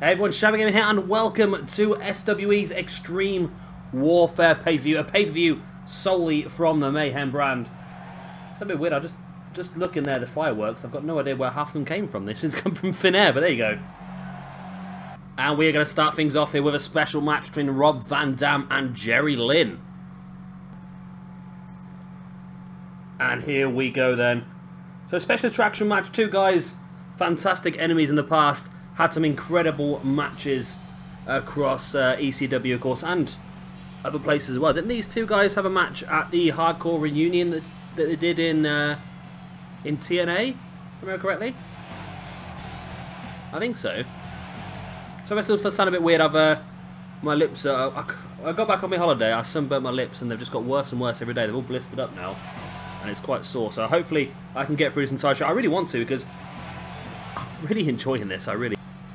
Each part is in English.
Hey everyone, Shawn here and welcome to SWE's Extreme Warfare pay-per-view, a pay-per-view solely from the Mayhem brand. It's a bit weird, I just looking there, the fireworks, I've got no idea where half of them came from. This has come from thin air, but there you go. And we're going to start things off here with a special match between Rob Van Dam and Jerry Lynn. And here we go then. So a special attraction match, two guys, fantastic enemies in the past. Had some incredible matches across ECW, of course, and other places as well. Didn't these two guys have a match at the Hardcore reunion that they did in TNA? If I remember correctly? I think so. So this will sound a bit weird. My lips are... I got back on my holiday, I sunburnt my lips, and they've just got worse and worse every day. They've all blistered up now, and it's quite sore. So hopefully I can get through this entire show. I really want to, because I'm really enjoying this.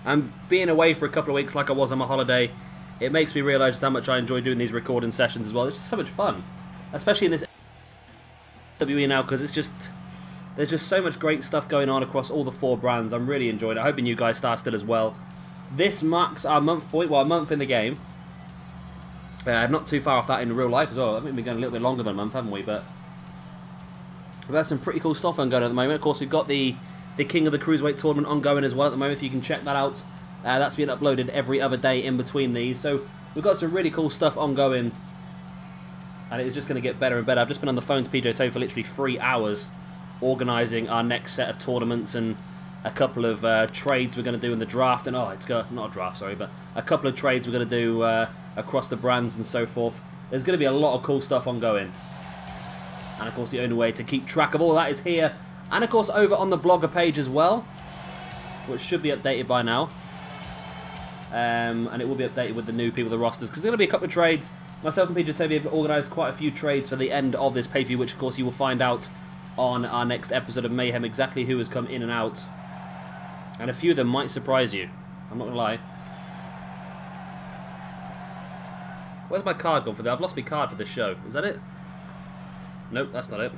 And being away for a couple of weeks like I was on my holiday, it makes me realise just how much I enjoy doing these recording sessions as well. It's just so much fun, especially in this SWE now, because there's just so much great stuff going on across all the four brands. I'm really enjoying it. Hoping you guys start still as well. This marks our month point, well, a month in the game. Not too far off that in real life as well. I think we've been going a little bit longer than a month, haven't we? But we've had some pretty cool stuff ongoing at the moment. Of course, we've got the King of the Cruiserweight tournament ongoing as well at the moment, if you can check that out. That's being uploaded every other day in between these. So we've got some really cool stuff ongoing, and it's just going to get better and better. I've just been on the phone to PJ for literally 3 hours organising our next set of tournaments and a couple of trades we're going to do in the draft. And not a draft, sorry, but a couple of trades we're going to do across the brands and so forth. There's going to be a lot of cool stuff ongoing. And of course the only way to keep track of all that is here. And of course over on the blogger page as well, which should be updated by now. And it will be updated with the new people, the rosters, because there's going to be a couple of trades. Myself and PJ have organised quite a few trades for the end of this pay-per-view, which of course you will find out on our next episode of Mayhem, exactly who has come in and out. And a few of them might surprise you, I'm not going to lie. Where's my card gone for that? I've lost my card for this show. Is that it? Nope, that's not it.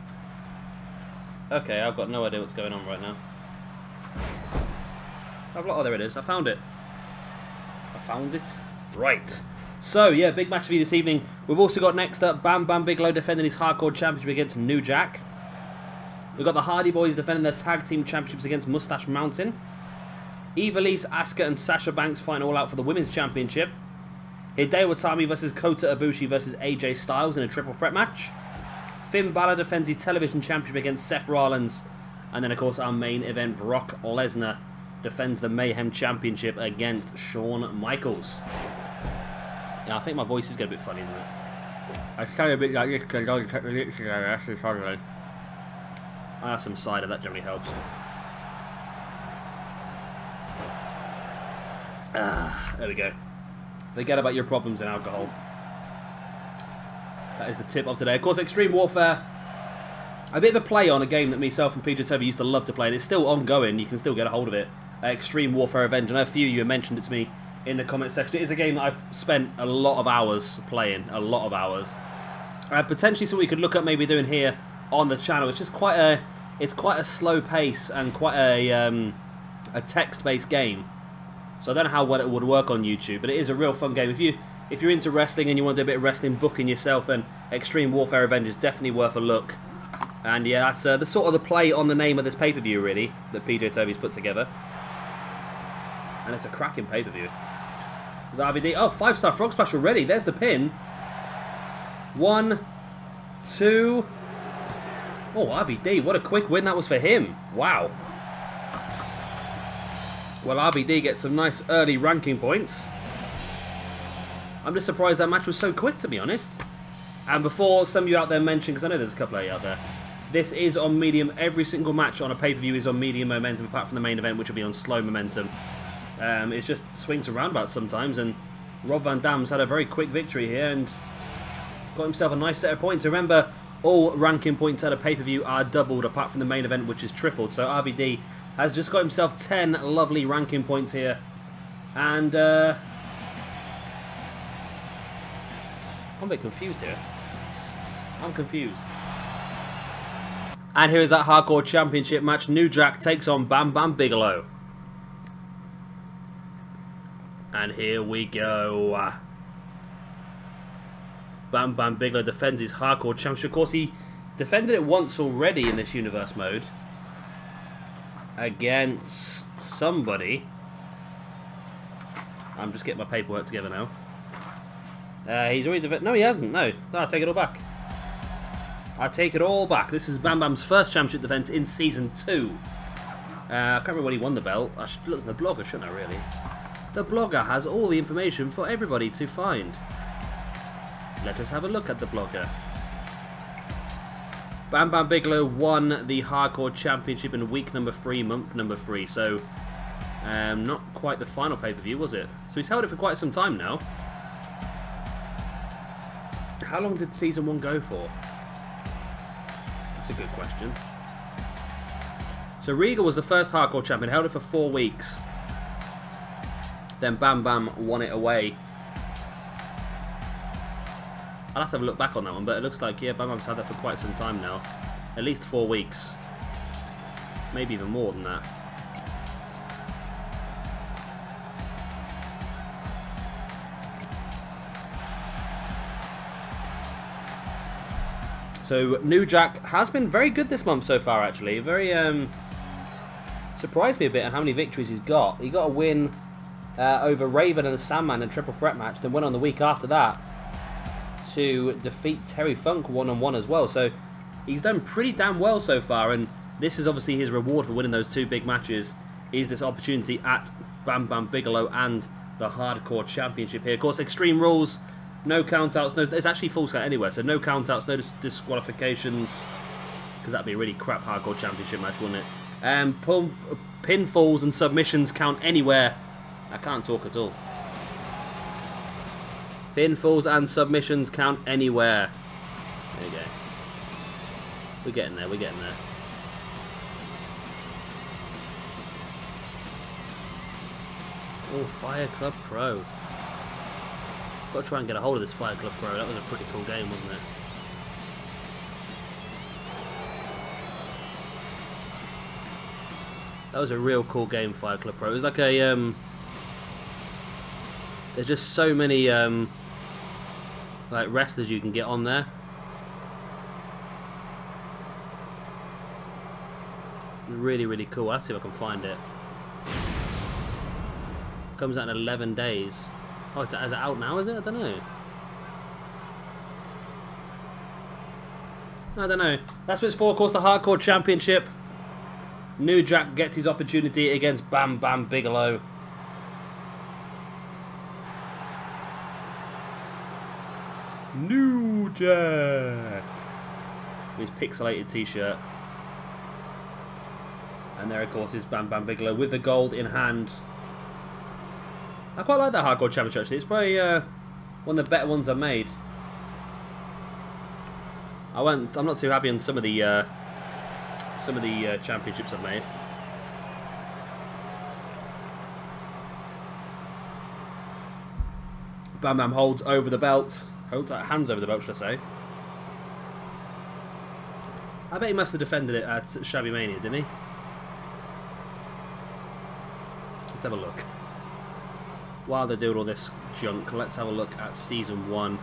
Okay, I've got no idea what's going on right now. Oh, there it is. I found it. I found it. Right. So, yeah, big match for you this evening. We've also got next up Bam Bam Bigelow defending his Hardcore Championship against New Jack. We've got the Hardy Boys defending their Tag Team Championships against Moustache Mountain. Ivelisse, Asuka and Sasha Banks fighting all out for the Women's Championship. Hideo Itami versus Kota Ibushi versus AJ Styles in a triple threat match. Finn Balor defends his television championship against Seth Rollins. And then, of course, our main event, Brock Lesnar defends the Mayhem Championship against Shawn Michaels. Yeah, I think my voice is getting a bit funny, isn't it? I sound a bit like this because I cut the lips together. That's just hard. I have some cider, that generally helps. There we go. Forget about your problems in alcohol. That is the tip of today. Of course, Extreme Warfare, a bit of a play on a game that myself and PJ used to love to play, and it's still ongoing. You can still get a hold of it. Extreme Warfare Revenge. I know a few of you have mentioned it to me in the comment section. It is a game that I've spent a lot of hours playing. A lot of hours. Potentially something we could look at maybe doing here on the channel. It's just quite a slow pace and quite a text-based game. So I don't know how well it would work on YouTube, but it is a real fun game. If you're into wrestling and you want to do a bit of wrestling booking yourself, then Extreme Warfare Revenge is definitely worth a look. And yeah, that's the sort of the play on the name of this pay-per-view, really, that PJ Toby's put together. And it's a cracking pay-per-view. There's RVD. Oh, 5-star frog splash already. There's the pin. 1, 2. Oh, RVD. What a quick win that was for him. Wow. Well, RVD gets some nice early ranking points. I'm just surprised that match was so quick, to be honest. And before some of you out there mention, because I know there's a couple of you out there, this is on medium. Every single match on a pay-per-view is on medium momentum, apart from the main event, which will be on slow momentum. It just swings around about sometimes, and Rob Van Dam's had a very quick victory here and got himself a nice set of points. Remember, all ranking points at a pay-per-view are doubled, apart from the main event, which is tripled. So RVD has just got himself 10 lovely ranking points here. And I'm a bit confused here. I'm confused. And here is that Hardcore Championship match. New Jack takes on Bam Bam Bigelow. And here we go. Bam Bam Bigelow defends his hardcore championship. Of course, he defended it once already in this universe mode. Against somebody. I'm just getting my paperwork together now. He's already defended. No, he hasn't. No, I'll take it all back. I take it all back. This is Bam Bam's first championship defense in Season 2. I can't remember when he won the belt. I should look at the blogger, shouldn't I, really? The blogger has all the information for everybody to find. Let us have a look at the blogger. Bam Bam Bigelow won the Hardcore Championship in week number 3, month number 3. So, not quite the final pay-per-view, was it? So he's held it for quite some time now. How long did Season 1 go for? That's a good question. So Regal was the first Hardcore Champion, held it for 4 weeks. Then Bam Bam won it away. I'll have to have a look back on that one, but it looks like, yeah, Bam Bam's had that for quite some time now. At least 4 weeks. Maybe even more than that. So, New Jack has been very good this month so far, actually. Very, surprised me a bit on how many victories he's got. He got a win over Raven and the Sandman in a triple threat match, then went on the week after that to defeat Terry Funk one-on-one as well. So he's done pretty damn well so far, and this is obviously his reward for winning those 2 big matches, is this opportunity at Bam Bam Bigelow and the Hardcore Championship here. Of course, Extreme Rules, no countouts, no, it's actually full count anywhere, so no countouts, no disqualifications, because that'd be a really crap Hardcore Championship match, wouldn't it? Pinfalls and submissions count anywhere. I can't talk at all. Pinfalls and submissions count anywhere. There you go. We're getting there, we're getting there. Oh, Fire Club Pro. Got to try and get a hold of this Fire Club Pro. That was a pretty cool game, wasn't it? That was a real cool game, Fire Club Pro. It was like a there's just so many like wrestlers you can get on there. Really, really cool. Let's see if I can find it. Comes out in 11 days. Oh, is it out now, is it? I don't know. I don't know. That's what it's for, of course, the Hardcore Championship. New Jack gets his opportunity against Bam Bam Bigelow. New Jack! His pixelated t-shirt. And there, of course, is Bam Bam Bigelow with the gold in hand. I quite like that Hardcore Championship, actually. It's probably one of the better ones I've made. I'm not too happy on some of the championships I've made. Bam Bam holds over the belt. Hands over the belt, should I say. I bet he must have defended it at Shabby Mania, didn't he? Let's have a look. While they're doing all this junk, let's have a look at Season 1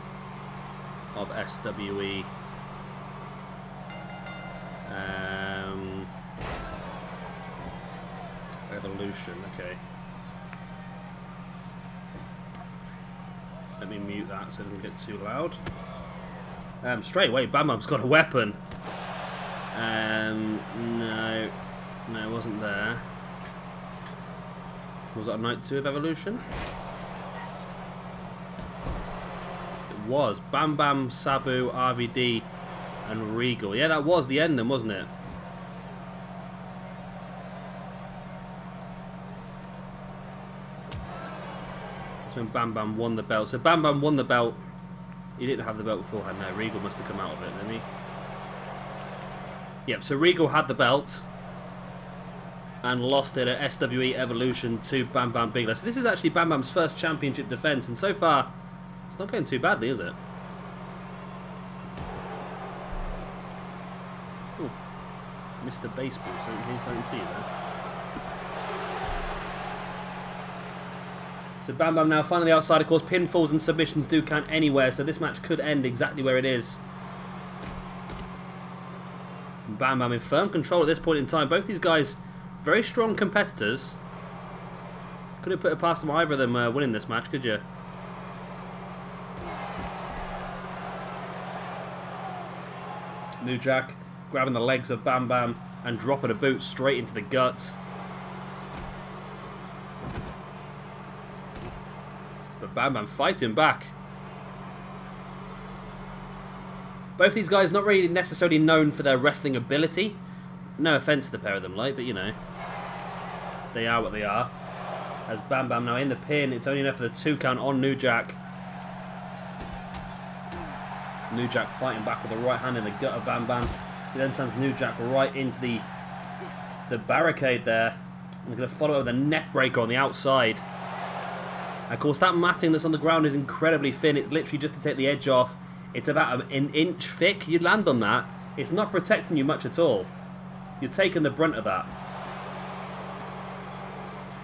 of SWE. Evolution, okay. Let me mute that so it doesn't get too loud. Straight away, Bam Bam's got a weapon. No, it wasn't there. Was that Night 2 of Evolution? It was. Bam Bam, Sabu, RVD, and Regal. Yeah, that was the end then, wasn't it? That's when Bam Bam won the belt. So Bam Bam won the belt. He didn't have the belt beforehand. No, Regal must have come out of it, didn't he? Yep, so Regal had the belt and lost it at SWE Evolution to Bam Bam Bigelow. So this is actually Bam Bam's first championship defense, and so far, it's not going too badly, is it? Ooh, Mr. Baseball, something see there. So Bam Bam now finally outside. Of course, pinfalls and submissions do count anywhere, so this match could end exactly where it is. Bam Bam in firm control at this point in time. Both these guys, very strong competitors. Couldn't put it past them either of them winning this match, could you? New Jack grabbing the legs of Bam Bam and dropping a boot straight into the gut. But Bam Bam fighting back. Both these guys not really necessarily known for their wrestling ability. No offense to the pair of them, like, but you know, they are what they are. As Bam Bam now in the pin, it's only enough for the 2 count on New Jack. New Jack fighting back with the right hand in the gut of Bam Bam. He then sends New Jack right into the barricade there. And going to follow up with a neck breaker on the outside. And of course, that matting that's on the ground is incredibly thin. It's literally just to take the edge off. It's about an inch thick. You land on that, it's not protecting you much at all. You're taking the brunt of that.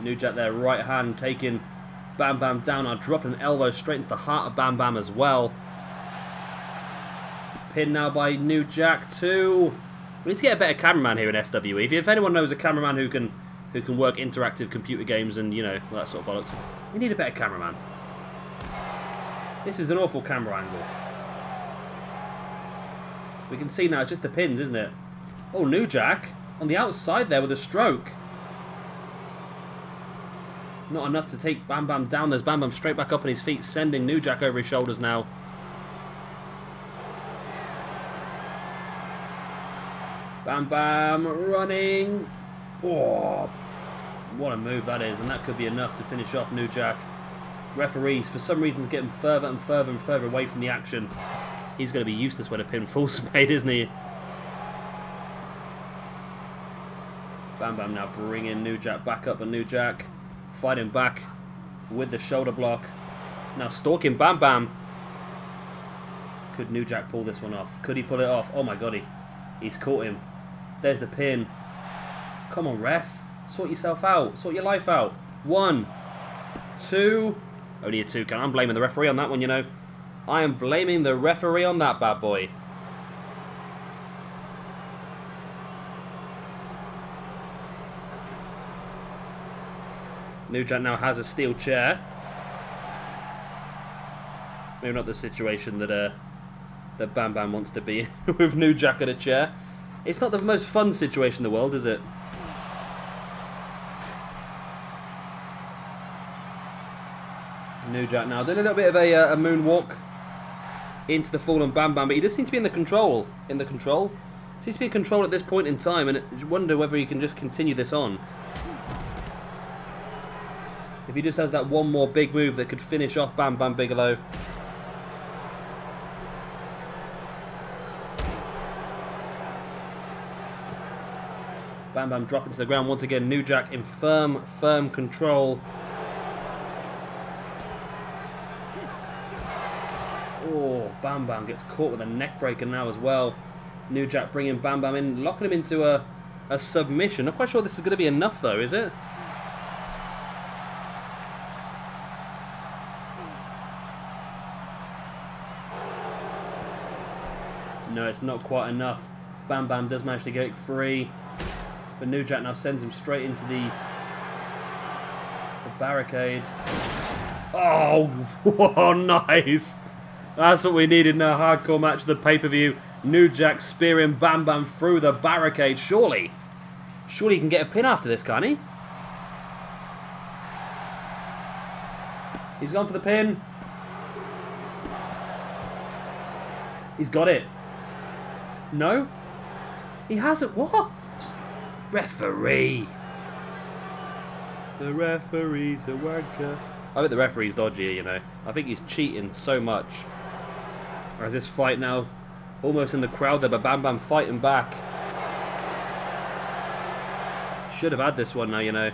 New Jack there, right hand, taking Bam Bam down. I'll drop an elbow straight into the heart of Bam Bam as well. Pin now by New Jack too. We need to get a better cameraman here in SWE. If anyone knows a cameraman who can work interactive computer games and, you know, that sort of bollocks, we need a better cameraman. This is an awful camera angle. We can see now it's just the pins, isn't it? Oh, New Jack on the outside there with a stroke. Not enough to take Bam Bam down. There's Bam Bam straight back up on his feet, sending New Jack over his shoulders now. Bam Bam running. Oh, what a move that is. And that could be enough to finish off New Jack. Referees, for some reason, is getting further and further and further away from the action. He's going to be useless when a pinfall's made, isn't he? Bam Bam now bringing New Jack back up, and New Jack fighting back with the shoulder block. Now stalking Bam Bam. Could New Jack pull this one off? Could he pull it off? Oh my god, he's caught him. There's the pin. Come on, ref. Sort yourself out. Sort your life out. 1, 2. Only a 2 count. I'm blaming the referee on that one, you know. I am blaming the referee on that bad boy. New Jack now has a steel chair. Maybe not the situation that that Bam Bam wants to be in with New Jack at a chair. It's not the most fun situation in the world, is it? New Jack now doing a little bit of a moonwalk into the fallen Bam Bam, but he does seem to be in the control. Seems to be in control at this point in time, and I wonder whether he can just continue this on. If he just has that one more big move that could finish off Bam Bam Bigelow. Bam Bam dropping to the ground once again. New Jack in firm control. Oh, Bam Bam gets caught with a neck breaker now as well. New Jack bringing Bam Bam in, locking him into a submission. Not quite sure this is going to be enough though, is it? No, it's not quite enough. Bam Bam does manage to get it free. But New Jack now sends him straight into the barricade. Oh, nice. That's what we needed in a hardcore match of the pay-per-view. New Jack spearing Bam Bam through the barricade. Surely he can get a pin after this, can't he? He's gone for the pin. He's got it. No? He hasn't. What? Referee. The referee's a wanker. I think the referee's dodgy, you know. I think he's cheating so much. As this fight now almost in the crowd there, but Bam Bam fighting back. Should have had this one now, you know.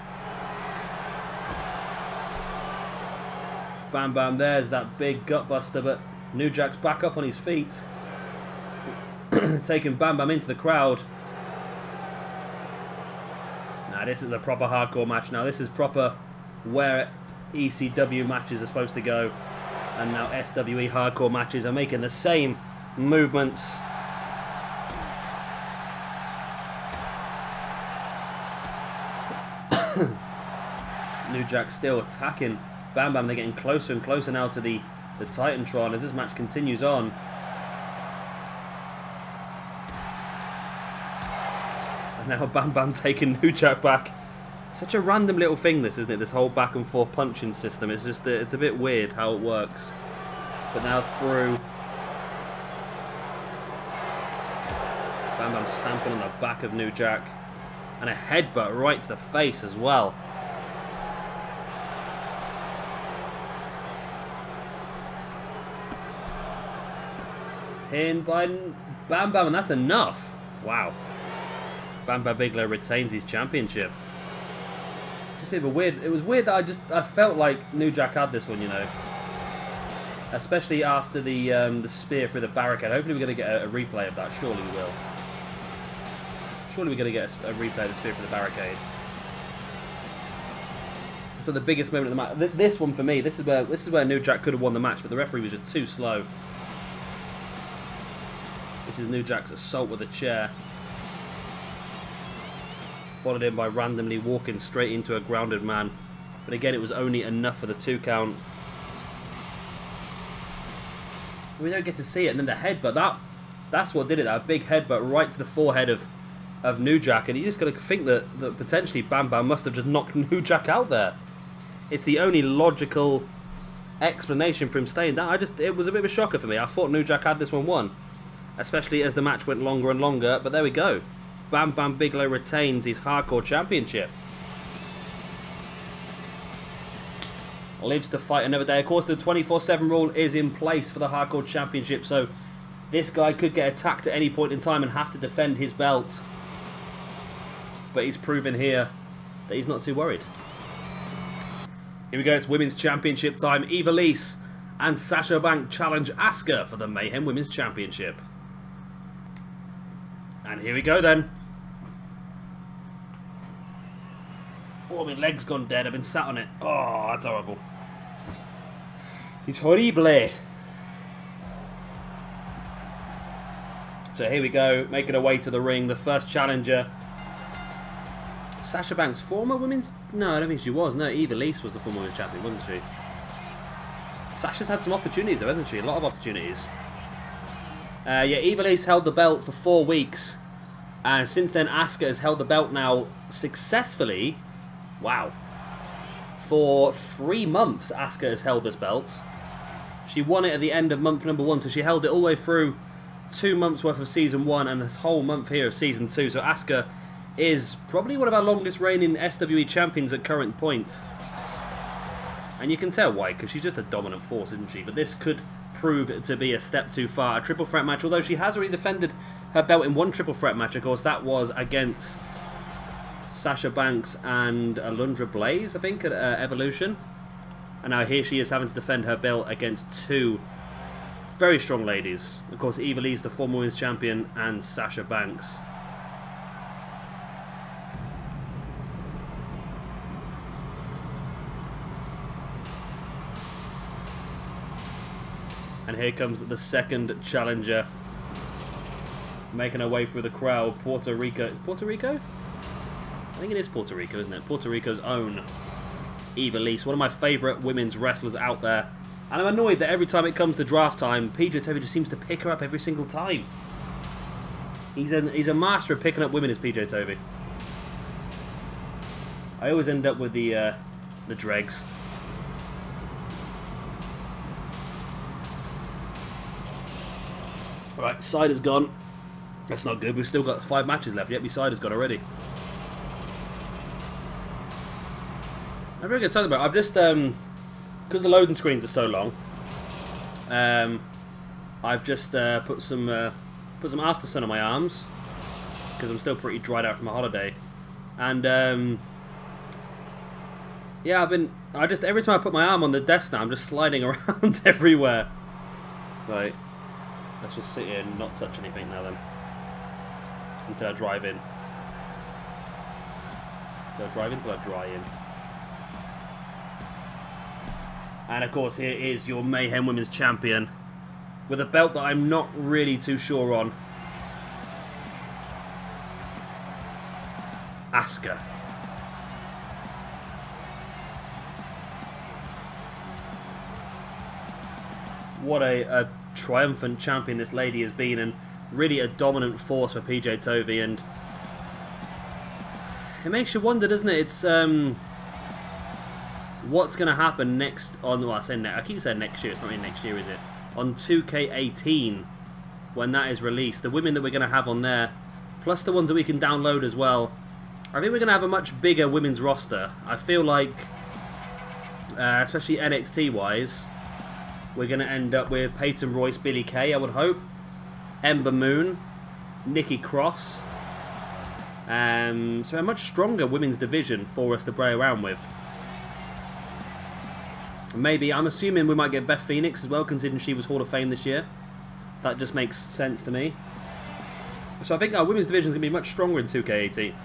Bam Bam, there's that big gut buster, but New Jack's back up on his feet. Taking Bam Bam into the crowd. Now this is a proper hardcore match now. This is proper where ECW matches are supposed to go, and now SWE hardcore matches are making the same movements. New Jack still attacking Bam Bam. They're getting closer and closer now to the Titantron as this match continues on. And now Bam Bam taking New Jack back. Such a random little thing this, isn't it? This whole back and forth punching system. It's just, it's a bit weird how it works. But now through. Bam Bam stamping on the back of New Jack. And a headbutt right to the face as well. Pinned by Bam Bam, and that's enough. Wow. Bam Bam Bigelow retains his championship. Just a bit of a weird. It was weird that I felt like New Jack had this one, you know. Especially after the spear through the barricade. Hopefully we're going to get a replay of that. Surely we will. Surely we're going to get a replay of the spear through the barricade. So the biggest moment of the match. This one for me. This is where New Jack could have won the match, but the referee was just too slow. This is New Jack's assault with a chair. Followed in by randomly walking straight into a grounded man. But again, it was only enough for the 2 count. We don't get to see it. And then the headbutt, that's what did it. That big headbutt right to the forehead of New Jack. And you just got to think that potentially Bam Bam must have just knocked New Jack out there. It's the only logical explanation for him staying down. It was a bit of a shocker for me. I thought New Jack had this one won. Especially as the match went longer and longer. But there we go. Bam Bam Bigelow retains his hardcore championship. Lives to fight another day. Of course, the 24/7 rule is in place for the hardcore championship. So this guy could get attacked at any point in time and have to defend his belt. But he's proven here that he's not too worried. Here we go. It's Women's Championship time. Ivelisse and Sasha Banks challenge Asuka for the Mayhem Women's Championship. And here we go then. Oh, my leg's gone dead. I've been sat on it. Oh, that's horrible. It's horrible. So here we go. Making her way to the ring. The first challenger. Sasha Banks, former women's... No, I don't think she was. No, Ivelisse was the former women's champion, wasn't she? Sasha's had some opportunities though, hasn't she? A lot of opportunities. Yeah, Ivelisse held the belt for 4 weeks. And since then, Asuka has held the belt now successfully. Wow. For 3 months, Asuka has held this belt. She won it at the end of month number 1. So she held it all the way through 2 months worth of season 1 and this whole month here of season 2. So Asuka is probably one of our longest reigning SWE champions at current point. And you can tell why, because she's just a dominant force, isn't she? But this could prove to be a step too far. A triple threat match, although she has already defended her belt in 1 triple threat match. Of course, that was against Sasha Banks and Alundra Blaze, I think, at Evolution. And now here she is having to defend her belt against 2 very strong ladies. Of course, Ivelisse, the former women's champion, and Sasha Banks. And here comes the second challenger. Making her way through the crowd. Puerto Rico. Is Puerto Rico? I think it is Puerto Rico, isn't it? Puerto Rico's own Ivelisse. One of my favourite women's wrestlers out there. And I'm annoyed that every time it comes to draft time, PJ Toby just seems to pick her up every single time. He's a master of picking up women, is PJ Toby. I always end up with the dregs. Right, Cider's gone. That's not good. We've still got 5 matches left. Yet, Cider's gone already. I'm very good to talk about. I've just because the loading screens are so long. I've just put some after sun on my arms because I'm still pretty dried out from my holiday, and yeah, every time I put my arm on the desk now, I'm just sliding around everywhere. Right. Let's just sit here and not touch anything now then. Until I drive in. Until I dry in. And of course, here is your Mayhem Women's Champion with a belt that I'm not really too sure on. Asuka. What a triumphant champion this lady has been, and really a dominant force for PJ Tovey, and it makes you wonder, doesn't it? It's what's going to happen next on, well, I keep saying next year, it's not really next year, is it? On 2K18, when that is released, the women that we're going to have on there, plus the ones that we can download as well, I think we're going to have a much bigger women's roster. I feel like, especially NXT-wise, we're going to end up with Peyton Royce, Billie Kay, I would hope, Ember Moon, Nikki Cross. So a much stronger women's division for us to play around with. Maybe, I'm assuming we might get Beth Phoenix as well, considering she was Hall of Fame this year. That just makes sense to me. So I think our women's division is going to be much stronger in 2K18.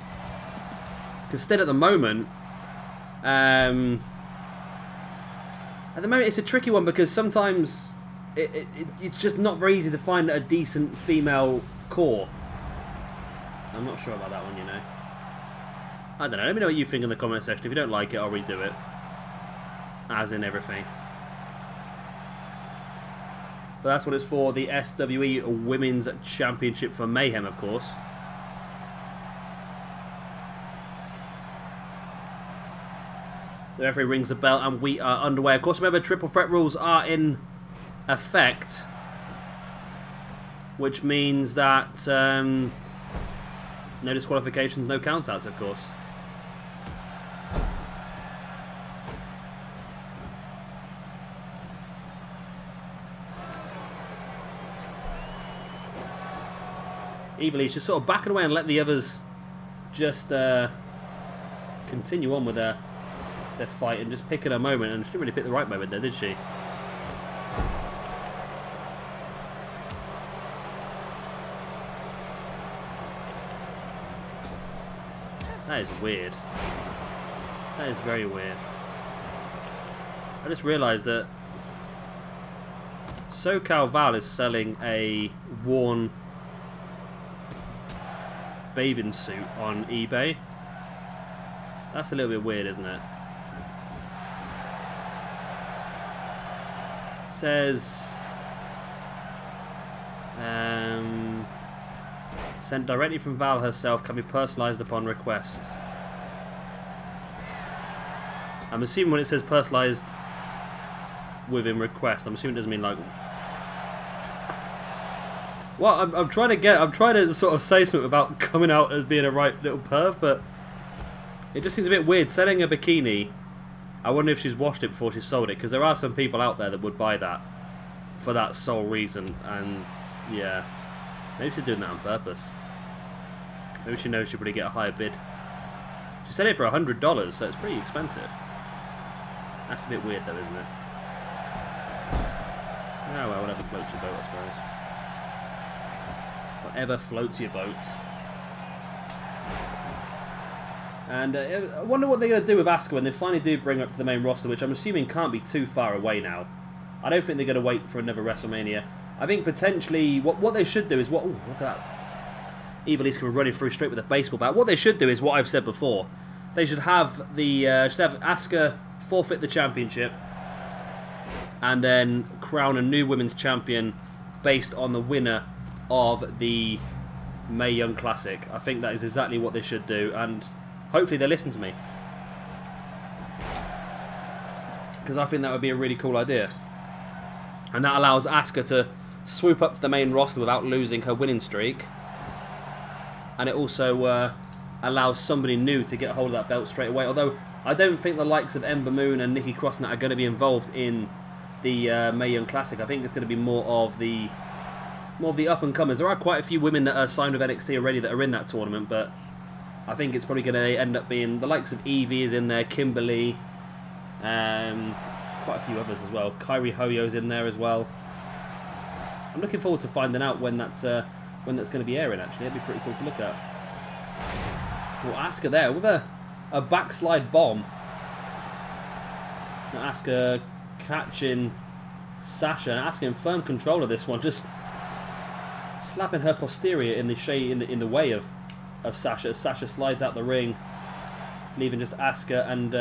Because still at the moment, it's a tricky one, because sometimes it's just not very easy to find a decent female core. I'm not sure about that one, you know. I don't know. Let me know what you think in the comment section. If you don't like it, I'll redo it. As in everything. But that's what it's for. The SWE Women's Championship for Mayhem, of course. The referee rings the bell and we are underway. Of course, remember, triple threat rules are in effect. Which means that no disqualifications, no countouts, of course. Ivelisse just sort of backing away and let the others just continue on with their fight and just picking a moment. And she didn't really pick the right moment there, did she? That is weird. That is very weird. I just realised that SoCal Val is selling a worn bathing suit on eBay. That's a little bit weird, isn't it? It says sent directly from Val herself, can be personalised upon request. I'm assuming when it says personalised within request, I'm assuming it doesn't mean like. Well, I'm trying to sort of say something without coming out as being a right little perv, but it just seems a bit weird. Selling a bikini, I wonder if she's washed it before she sold it, because there are some people out there that would buy that for that sole reason, and yeah, maybe she's doing that on purpose. Maybe she knows she'll probably get a higher bid. She said it for $100, so it's pretty expensive. That's a bit weird though, isn't it? Oh well, whatever floats your boat, I suppose. Whatever floats your boat. And I wonder what they're going to do with Asuka when they finally do bring her up to the main roster, which I'm assuming can't be too far away now. I don't think they're going to wait for another WrestleMania. I think potentially what they should do is what. Ooh, look at that. Ivelisse can be running through straight with a baseball bat. What they should do is what I've said before. They should have the Asuka forfeit the championship, and then crown a new women's champion based on the winner of the Mae Young Classic. I think that is exactly what they should do, and hopefully they listen to me, because I think that would be a really cool idea, and that allows Asuka to swoop up to the main roster without losing her winning streak, and it also allows somebody new to get a hold of that belt straight away. Although I don't think the likes of Ember Moon and Nikki Cross are going to be involved in the Mae Young Classic. I think it's going to be more of the up and comers. There are quite a few women that are signed with NXT already that are in that tournament, but I think it's probably going to end up being the likes of Evie is in there, Kimberly, quite a few others as well. Kairi Hoyo's in there as well. I'm looking forward to finding out when that's going to be airing. Actually, it'd be pretty cool to look at. Well, Asuka there with a backslide bomb. Now Asuka catching Sasha and asking firm control of this one, just slapping her posterior in the shade in the way of Sasha as Sasha slides out the ring, leaving just Asuka and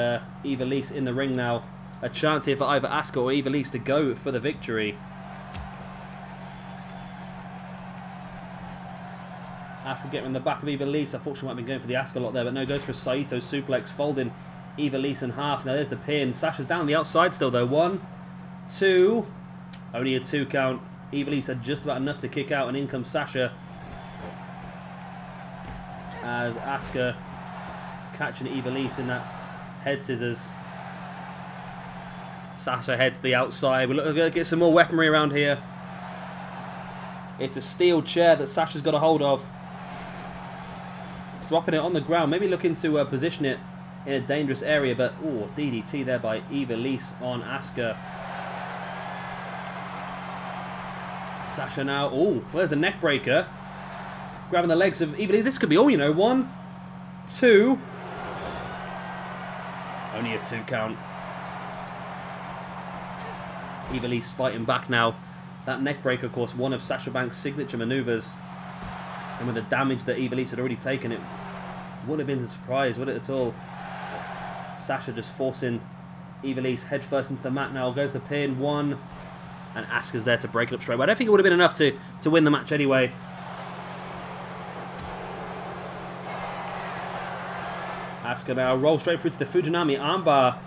Ivelisse in the ring now. A chance here for either Asuka or Ivelisse to go for the victory. Asuka getting in the back of Ivelisse. I thought she might have been going for the Asuka lot there, but no, goes for a Saito suplex, folding Ivelisse in half. Now there's the pin. Sasha's down the outside still though. 1, 2, only a 2 count. Ivelisse had just about enough to kick out, and in comes Sasha as Asuka catching Ivelisse in that head scissors. Sasha heads to the outside. We're going to get some more weaponry around here. It's a steel chair that Sasha's got a hold of. Dropping it on the ground, maybe looking to position it in a dangerous area, but oh, DDT there by Ivelisse on Asuka. Sasha now, oh, where's the neck breaker? Grabbing the legs of Ivelisse. This could be all, you know. 1, 2. Only a 2 count. Ivelisse fighting back now. That neck breaker, of course, one of Sasha Banks' signature maneuvers. And with the damage that Ivelisse had already taken, it wouldn't have been a surprise, would it at all? Sasha just forcing Ivelisse head first into the mat now. Goes the pin. 1. And Asuka's there to break it up straight away. I don't think it would have been enough to win the match anyway. Asuka now rolls straight through to the Fujinami armbar.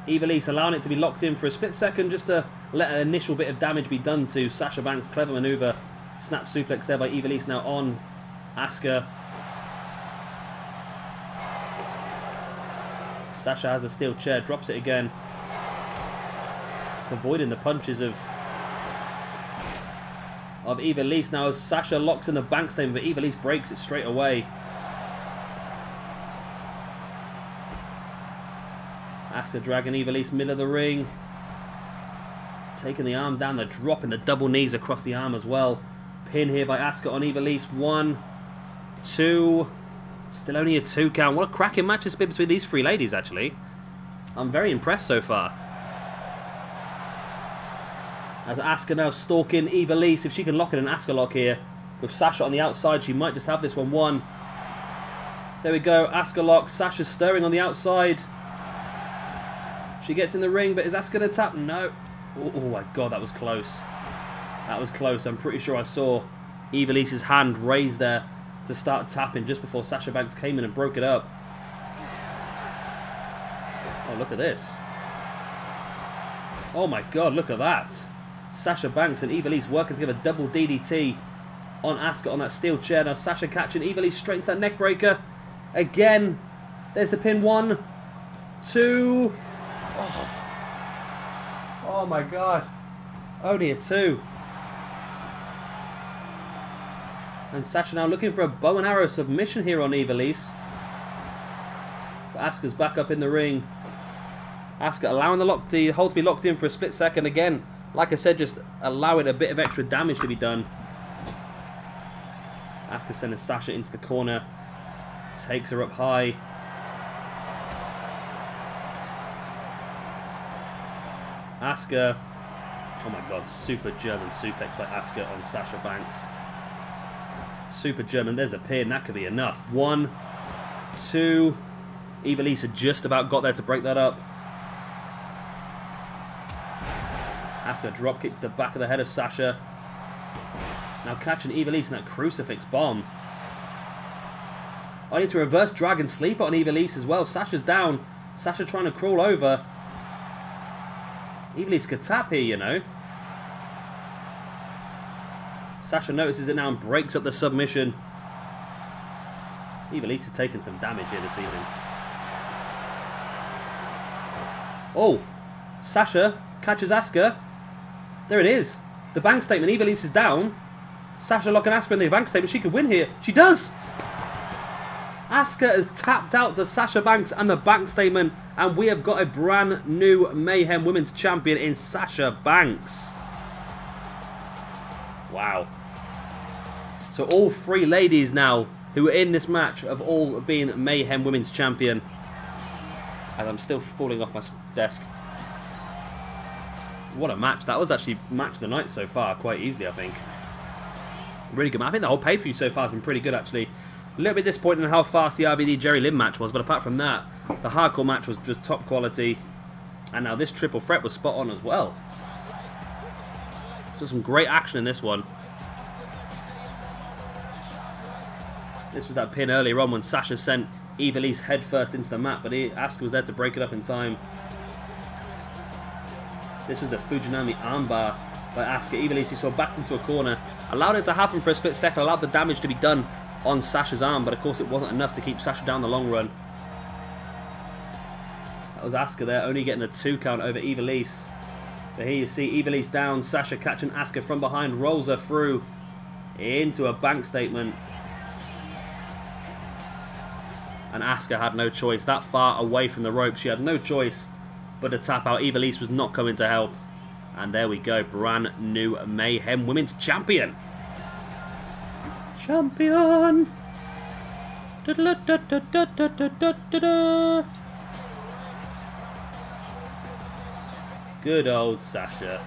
Ivelisse allowing it to be locked in for a split second just to let an initial bit of damage be done to Sasha Banks' clever maneuver. Snap suplex there by Ivelisse now on Asuka. Sasha has a steel chair, drops it again. Just avoiding the punches of Ivelisse now as Sasha locks in the Banks thing, but Ivelisse breaks it straight away. Asuka dragging Ivelisse middle of the ring. Taking the arm down, the drop in the double knees across the arm as well. Pin here by Asuka on Ivelisse. 1, 2. Still only a 2 count. What a cracking match it's been between these 3 ladies, actually. I'm very impressed so far. As Asuka now stalking Ivelisse. If she can lock in an Asuka lock here with Sasha on the outside, she might just have this one. 1. There we go. Asuka lock. Sasha stirring on the outside. She gets in the ring, but is Asuka going to tap? No. Oh my god, that was close. That was close. I'm pretty sure I saw Ivelisse's hand raised there to start tapping just before Sasha Banks came in and broke it up. Oh, look at this. Oh my god, look at that. Sasha Banks and Ivelisse working together. Double DDT on Asuka on that steel chair. Now Sasha catching Ivelisse straight into that neck breaker. Again. There's the pin. 1, 2. Oh my god. Only a 2. And Sasha now looking for a bow and arrow submission here on Ivelisse. But Asuka's back up in the ring. Asuka allowing the hold to be locked in for a split second. Again, like I said, just allowing a bit of extra damage to be done. Asuka sending Sasha into the corner. Takes her up high. Asuka, oh my god, super German suplex by Asuka on Sasha Banks. Super German, there's the pin, that could be enough. 1, 2, Ivelisse had just about got there to break that up. Asuka drop kick to the back of the head of Sasha. Now catching Ivelisse in that crucifix bomb. I need to reverse Dragon Sleeper on Ivelisse as well. Sasha's down. Sasha trying to crawl over. Ivelisse could tap here, you know. Sasha notices it now and breaks up the submission. Ivelisse is taking some damage here this evening. Oh, Sasha catches Asuka. There it is. The bank statement. Ivelisse is down. Sasha locking Asuka in the bank statement. She could win here. She does. Asuka has tapped out to Sasha Banks and the bank statement, and we have got a brand new Mayhem Women's Champion in Sasha Banks. Wow. So all 3 ladies now who are in this match have all been Mayhem Women's Champion. As I'm still falling off my desk. What a match. That was actually match of the night so far, quite easily, I think. Really good match. I think the whole pay-per-view so far has been pretty good, actually. A little bit disappointing in how fast the RVD Jerry Lynn match was, but apart from that, the hardcore match was just top quality. And now this triple threat was spot on as well. So some great action in this one. This was that pin earlier on when Sasha sent Ivelisse headfirst into the mat, but Asuka was there to break it up in time. This was the Fujinami armbar by Asuka. Ivelisse, you saw, backed into a corner, allowed it to happen for a split second, allowed the damage to be done on Sasha's arm, but of course it wasn't enough to keep Sasha down the long run. That was Asuka there, only getting a 2 count over Ivelisse. But here you see Ivelisse down, Sasha catching Asuka from behind, rolls her through into a bank statement. And Asuka had no choice. That far away from the rope, she had no choice but to tap out. Ivelisse was not coming to help. And there we go, brand new Mayhem Women's Champion. Champion! Good old Sasha.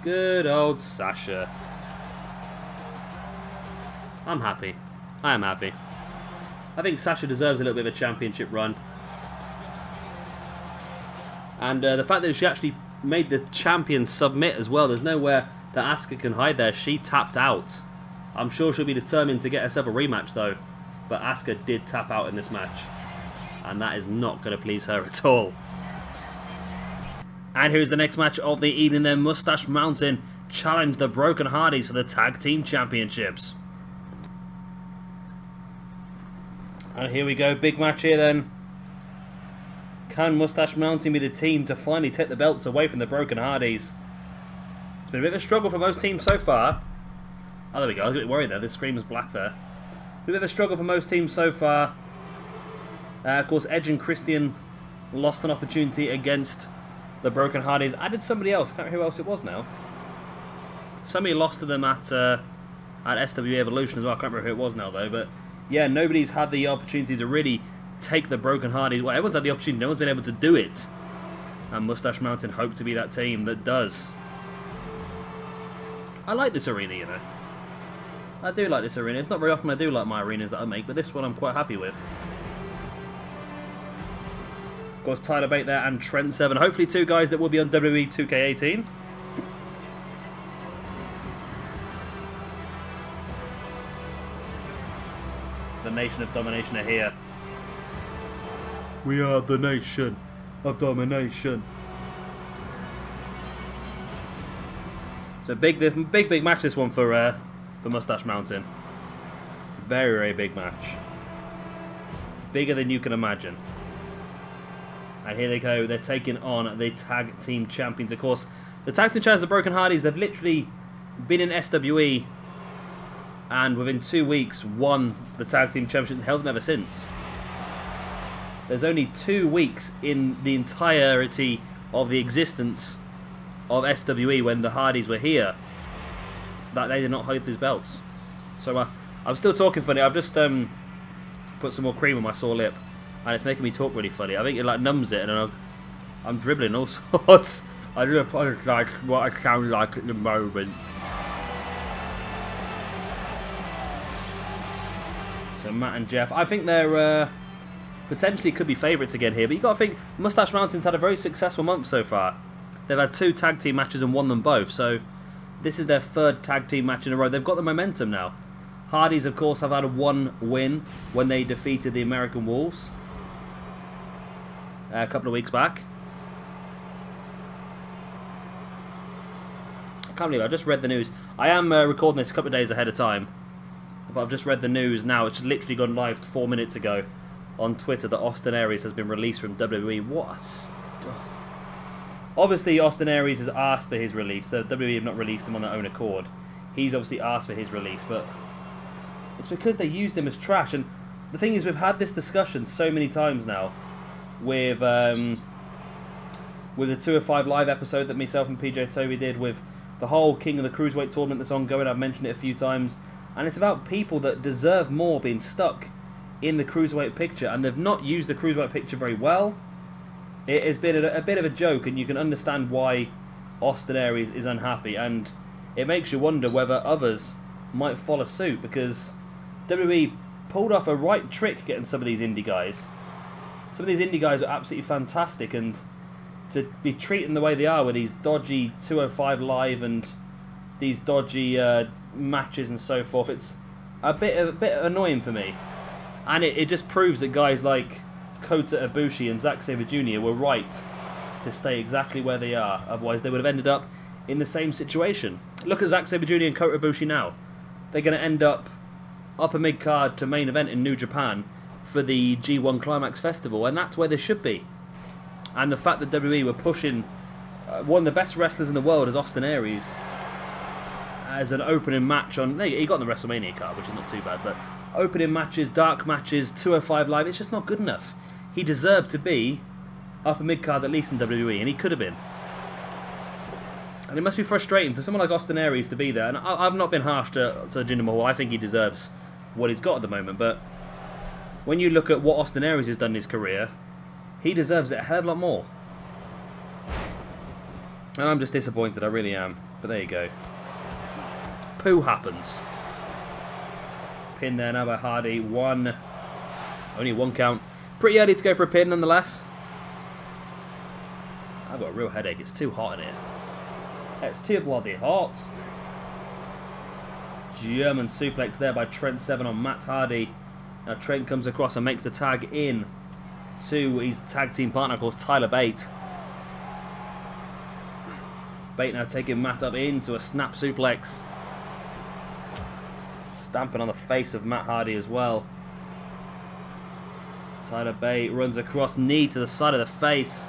Good old Sasha. I'm happy. I am happy. I think Sasha deserves a little bit of a championship run. And the fact that she actually made the champion submit as well, there's nowhere that Asuka can hide there. She tapped out. I'm sure she'll be determined to get herself a rematch though. But Asuka did tap out in this match. And that is not going to please her at all. And here's the next match of the evening then. Moustache Mountain challenge the Broken Hardys for the Tag Team Championships. And here we go, big match here then. Can Moustache Mountain be the team to finally take the belts away from the Broken Hardys? It's been a bit of a struggle for most teams so far. Oh, there we go, I was a bit worried there, the screen was black there. A bit of a struggle for most teams so far. Of course, Edge and Christian lost an opportunity against the Broken Hardys. Added somebody else, I can't remember who else it was now. Somebody lost to them at SWE Evolution as well, I can't remember who it was now though, but yeah, nobody's had the opportunity to really take the Broken Hardys. Well, everyone's had the opportunity, no one's been able to do it. And Moustache Mountain hope to be that team that does. I like this arena, you know. I do like this arena. It's not very often I do like my arenas that I make, but this one I'm quite happy with. Of course, Tyler Bate there and Trent Seven. Hopefully 2 guys that will be on WWE 2K18. The Nation of Domination are here. We are the Nation of Domination. So big match this one for Moustache Mountain. Very, very big match. Bigger than you can imagine. And here they go, they're taking on the Tag Team Champions. Of course, the Tag Team Champions, the Broken Hardys, they've literally been in SWE and within 2 weeks won the Tag Team Championship and held them ever since. There's only 2 weeks in the entirety of the existence of SWE when the Hardys were here that they did not hold these belts. So I'm still talking funny. I've just put some more cream on my sore lip. And it's making me talk really funny. I think it like numbs it, and I'm dribbling all sorts. I do apologise for what I sound like at the moment. So Matt and Jeff, I think they're potentially could be favourites again here. But you got to think Moustache Mountain's had a very successful month so far. They've had 2 tag team matches and won them both. So this is their 3rd tag team match in a row. They've got the momentum now. Hardys, of course, have had 1 win when they defeated the American Wolves a couple of weeks back. I can't believe it. I just read the news. I am recording this a couple of days ahead of time, but I've just read the news now. It's literally gone live 4 minutes ago on Twitter that Austin Aries has been released from WWE. What? Obviously, Austin Aries has asked for his release. The WWE have not released him on their own accord. He's obviously asked for his release, but it's because they used him as trash. And the thing is, we've had this discussion so many times now with the 205 Live episode that myself and PJ Toby did, with the whole King of the Cruiserweight tournament that's ongoing. I've mentioned it a few times. And it's about people that deserve more being stuck in the Cruiserweight picture. And they've not used the Cruiserweight picture very well. It has been a bit of a joke, and you can understand why Austin Aries is unhappy, and it makes you wonder whether others might follow suit, because WWE pulled off a right trick getting some of these indie guys. Some of these indie guys are absolutely fantastic, and to be treating the way they are with these dodgy 205 Live and these dodgy matches and so forth, it's a bit annoying for me. And it just proves that guys like Kota Ibushi and Xwe Jr. were right to stay exactly where they are. Otherwise, they would have ended up in the same situation. Look at Xwe Jr. and Kota Ibushi now. They're going to end up upper mid-card to main event in New Japan for the G1 Climax Festival, and that's where they should be. And the fact that WWE were pushing one of the best wrestlers in the world as Austin Aries as an opening match on... He got on the WrestleMania card, which is not too bad, but opening matches, dark matches, 205 Live, it's just not good enough. He deserved to be upper mid-card at least in WWE, and he could have been. And it must be frustrating for someone like Austin Aries to be there. And I've not been harsh to Jinder Mahal. I think he deserves what he's got at the moment. But when you look at what Austin Aries has done in his career, he deserves it a hell of a lot more. And I'm just disappointed, I really am. But there you go. Poo happens. Pin there now by Hardy. Only one count. Pretty early to go for a pin nonetheless. I've got a real headache. It's too hot in here. It's too bloody hot. German suplex there by Trent Seven on Matt Hardy. Now Trent comes across and makes the tag in to his tag team partner, of course, Tyler Bate. Bate now taking Matt up into a snap suplex. Stamping on the face of Matt Hardy as well. Tyler Bate runs across, knee to the side of the face.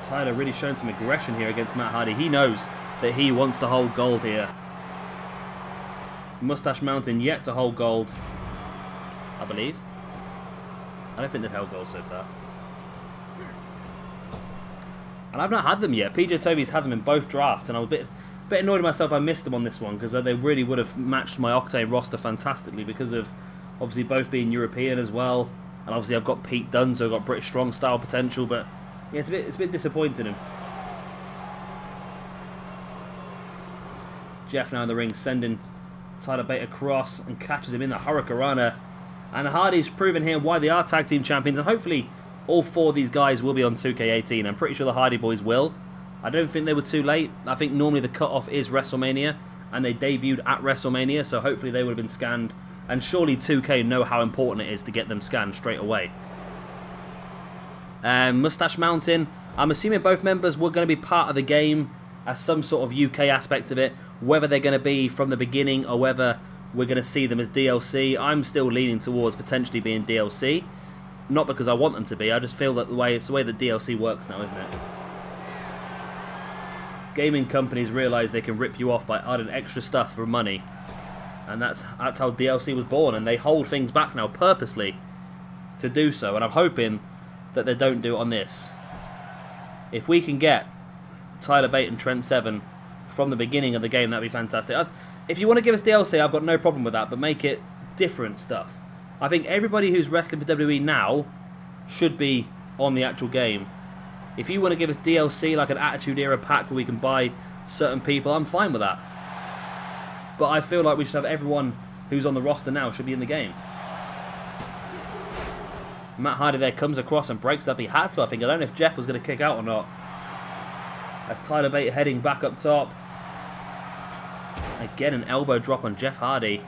Tyler really showing some aggression here against Matt Hardy. He knows that he wants to hold gold here. Moustache Mountain yet to hold gold, I believe. I don't think they've held gold so far. And I've not had them yet. PJ Toby's had them in both drafts, and I was a bit annoyed at myself I missed them on this one, because they really would have matched my Octane roster fantastically because of obviously both being European as well. And obviously I've got Pete Dunne, so I've got British strong style potential, but yeah, it's a bit disappointing him. Jeff now in the ring, sending Tyler Bate across and catches him in the Hurricanrana. And the Hardys proving here why they are tag team champions, and hopefully all four of these guys will be on 2K18. I'm pretty sure the Hardy Boys will. I don't think they were too late. I think normally the cutoff is WrestleMania, and they debuted at WrestleMania, so hopefully they would have been scanned. And surely 2K know how important it is to get them scanned straight away. Moustache Mountain, I'm assuming both members were going to be part of the game as some sort of UK aspect of it. Whether they're going to be from the beginning or whether we're going to see them as DLC, I'm still leaning towards potentially being DLC. Not because I want them to be, I just feel that it's the way that DLC works now, isn't it? Gaming companies realise they can rip you off by adding extra stuff for money. And that's how DLC was born, and they hold things back now purposely to do so, and I'm hoping that they don't do it on this. If we can get Tyler Bate and Trent Seven from the beginning of the game, that'd be fantastic. If you want to give us DLC, I've got no problem with that, but make it different stuff. I think everybody who's wrestling for WWE now should be on the actual game. If you want to give us DLC, like an Attitude Era pack where we can buy certain people, I'm fine with that. But I feel like we should have everyone who's on the roster now should be in the game. Matt Hardy there comes across and breaks it up. He had to, I think. I don't know if Jeff was going to kick out or not. As Tyler Bate heading back up top. Again, an elbow drop on Jeff Hardy.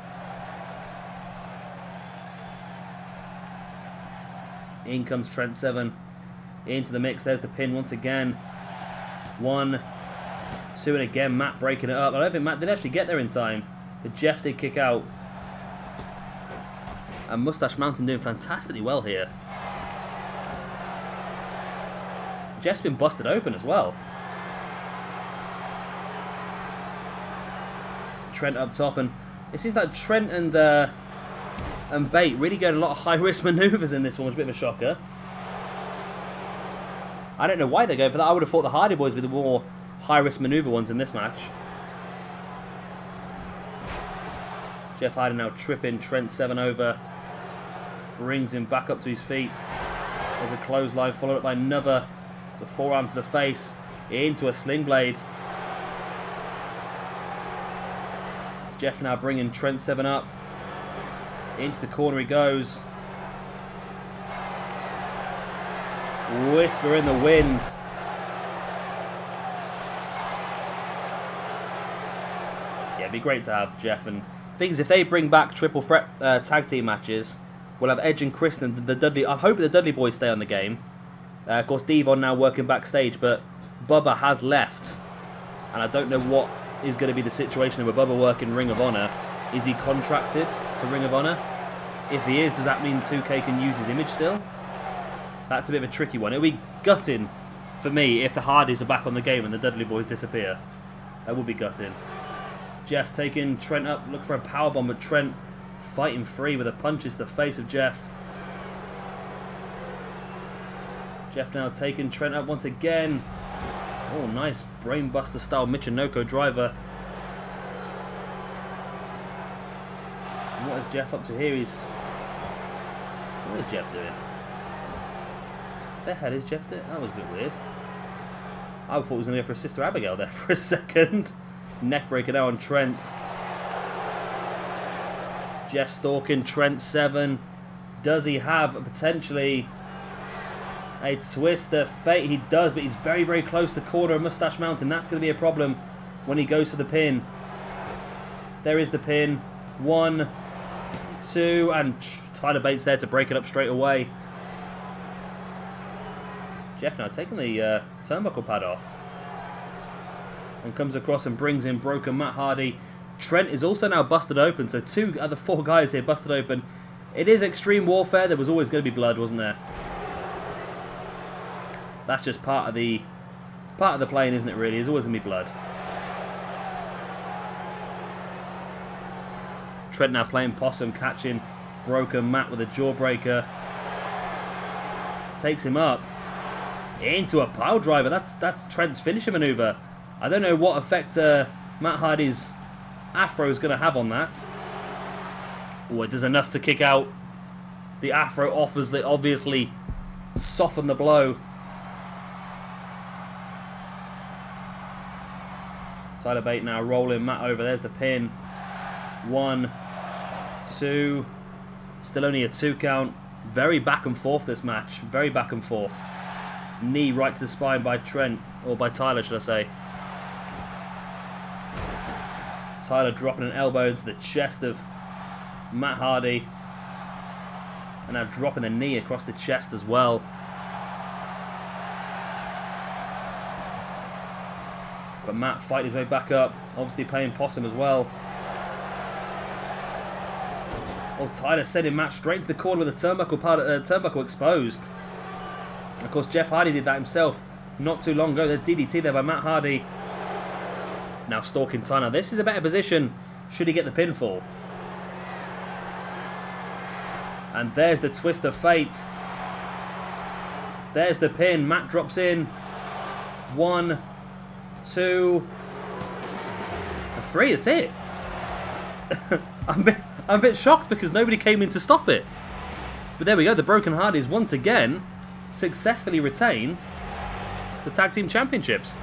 In comes Trent Seven into the mix. There's the pin once again. 1, 2, and again Matt breaking it up. I don't think Matt did actually get there in time, but Jeff did kick out. And Moustache Mountain doing fantastically well here. Jeff's been busted open as well. Trent up top, and it seems like Trent and Bate really going a lot of high-risk manoeuvres in this one, which is a bit of a shocker. I don't know why they're going for that. I would have thought the Hardy Boys would be the more high-risk manoeuvre ones in this match. Jeff Hardy now tripping Trent Seven over. Brings him back up to his feet. There's a clothesline followed up by another. It's a forearm to the face. Into a sling blade. Jeff now bringing Trent Seven up. Into the corner he goes. Whisper in the wind. Yeah, it'd be great to have Jeff. And things, if they bring back triple threat tag team matches, we'll have Edge and Chris and the Dudley. I'm hoping the Dudley boys stay on the game. Of course, Devon now working backstage, but Bubba has left. And I don't know what is going to be the situation with Bubba working Ring of Honor. Is he contracted to Ring of Honor? If he is, does that mean 2K can use his image still? That's a bit of a tricky one. It'll be gutting for me if the Hardys are back on the game and the Dudley boys disappear. That would be gutting. Jeff taking Trent up, look for a powerbomb, but Trent fighting free with a punches to the face of Jeff. Jeff now taking Trent up once again. Oh, nice brainbuster style Michinoku driver. And what is Jeff up to here? What is Jeff doing? What the hell is Jeff doing? That was a bit weird. I thought he was going to go for a Sister Abigail there for a second. Neckbreaker now on Trent. Jeff stalking Trent 7. Does he have potentially a twist of fate? He does, but he's very, very close to the corner of Moustache Mountain. That's going to be a problem when he goes for the pin. There is the pin. 1, 2, and Tyler Bates there to break it up straight away. Jeff now taking the turnbuckle pad off. And comes across and brings in broken Matt Hardy. Trent is also now busted open, so 2 out of 4 guys here busted open. It is Extreme Warfare. There was always going to be blood, wasn't there? That's just part of the playing, isn't it, really? There's always going to be blood. Trent now playing possum, catching broken Matt with a jawbreaker. Takes him up. Into a pile driver. That's Trent's finisher maneuver. I don't know what effect Matt Hardy's Afro is going to have on that. Oh, it does enough to kick out. The Afro offers that obviously soften the blow. Tyler Bate now rolling Matt over. There's the pin. 1, 2. Still only a 2 count. Very back and forth this match. Very back and forth. Knee right to the spine by Trent. Or by Tyler, should I say. Tyler dropping an elbow into the chest of Matt Hardy. And now dropping a knee across the chest as well. But Matt fighting his way back up. Obviously playing possum as well. Oh, Tyler sending Matt straight into the corner with the turnbuckle exposed. Of course, Jeff Hardy did that himself not too long ago. The DDT there by Matt Hardy. Now stalking Tyler. This is a better position should he get the pinfall. And there's the twist of fate. There's the pin. Matt drops in. 1, 2, 3. That's it. I'm a bit shocked because nobody came in to stop it. But there we go. The Broken Hardys once again successfully retain the Tag Team Championships.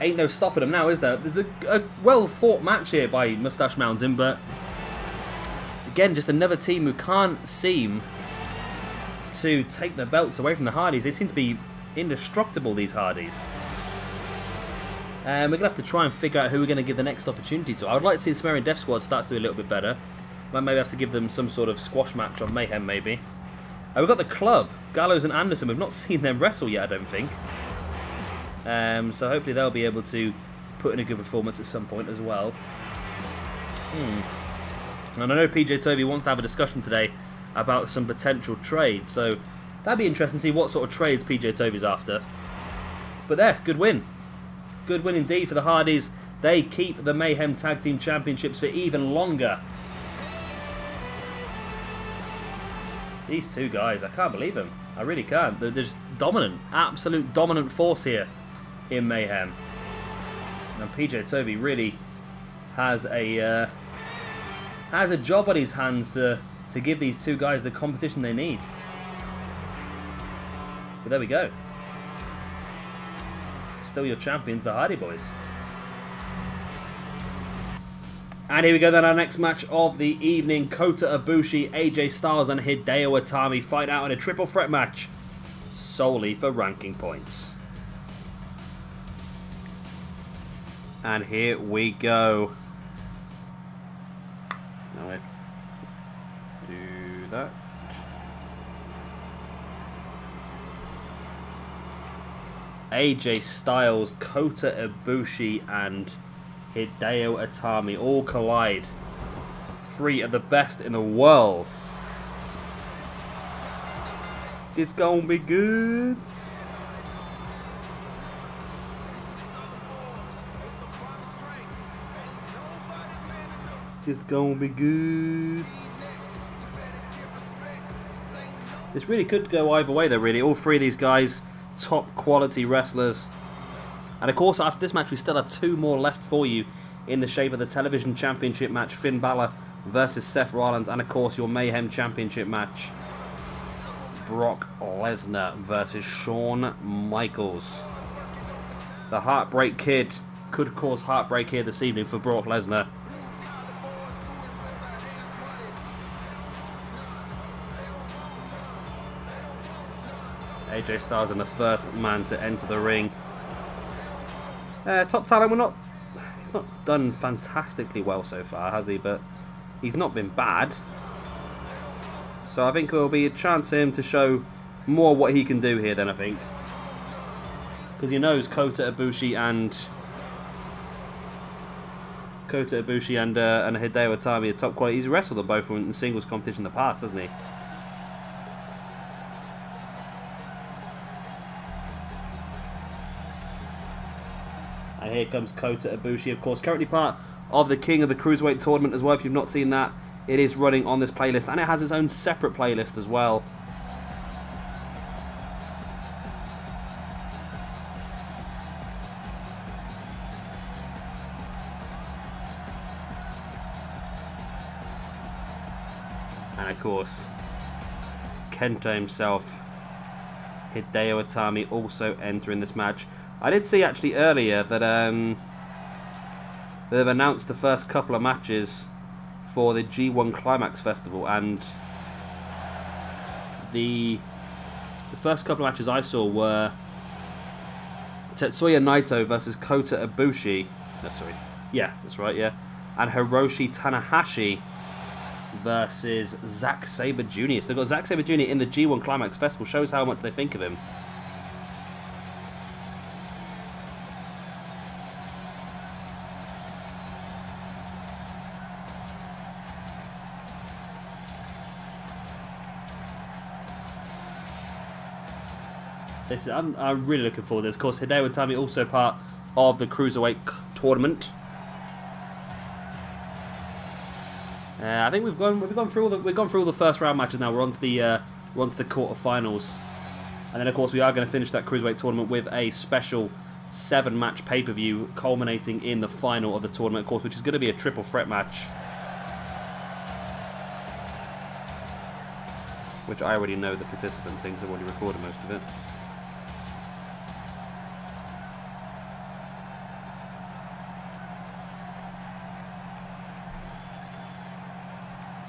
Ain't no stopping them now, is there? There's a well-fought match here by Moustache Mountain, but again, just another team who can't seem to take the belts away from the Hardys. They seem to be indestructible, these Hardys. We're going to have to try and figure out who we're going to give the next opportunity to. I would like to see the Sumerian Death Squad start to do a little bit better. Might maybe have to give them some sort of squash match on Mayhem, maybe. We've got the Club, Gallows and Anderson. We've not seen them wrestle yet, I don't think. So hopefully they'll be able to put in a good performance at some point as well. And I know PJ Tovey wants to have a discussion today about some potential trades. So that'd be interesting to see what sort of trades PJ Tovey's after. But there, good win. Good win indeed for the Hardys. They keep the Mayhem Tag Team Championships for even longer. These 2 guys, I can't believe them. I really can't. They're just dominant. Absolute dominant force here in Mayhem. And PJ Tovey really has a job on his hands to to give these two guys the competition they need. But there we go. Still your champions, the Hardy Boys. And here we go then, our next match of the evening. Kota Ibushi, AJ Styles and Hideo Itami fight out in a triple threat match solely for ranking points. And here we go. Now I do that. AJ Styles, Kota Ibushi and Hideo Itami all collide. Three of the best in the world. It's gonna be good. It's gonna be good. This really could go either way though, really. All three of these guys, top quality wrestlers. And of course, after this match, we still have two more left for you in the shape of the Television Championship match, Finn Balor versus Seth Rollins, and of course your Mayhem Championship match, Brock Lesnar versus Shawn Michaels. The Heartbreak Kid could cause heartbreak here this evening for Brock Lesnar. AJ Styles in the first man to enter the ring. Top talent, he's not done fantastically well so far, has he? But he's not been bad. So I think there will be a chance for him to show more what he can do here then, I think. Because he knows Kota Ibushi and Hideo Itami are top quality. He's wrestled them both in singles competition in the past, hasn't he? And here comes Kota Ibushi, of course, currently part of the King of the Cruiserweight tournament as well. If you've not seen that, it is running on this playlist, and it has its own separate playlist as well. And of course, Kenta himself, Hideo Itami, also entering this match. I did see actually earlier that they've announced the first couple of matches for the G1 Climax Festival, and the first couple of matches I saw were Tetsuya Naito versus Kota Ibushi. Sorry, yeah, that's right, yeah, and Hiroshi Tanahashi versus Zack Sabre Jr. So they've got Zack Sabre Jr. in the G1 Climax Festival. Shows how much they think of him. I'm really looking forward to this. Of course, Hideo Itami also part of the Cruiserweight tournament. I think we've gone through all the first round matches now. We're on to the quarterfinals, and then of course we are going to finish that Cruiserweight tournament with a special 7-match pay-per-view, culminating in the final of the tournament, of course, which is going to be a triple threat match, which I already know the participants, since I've already recorded most of it.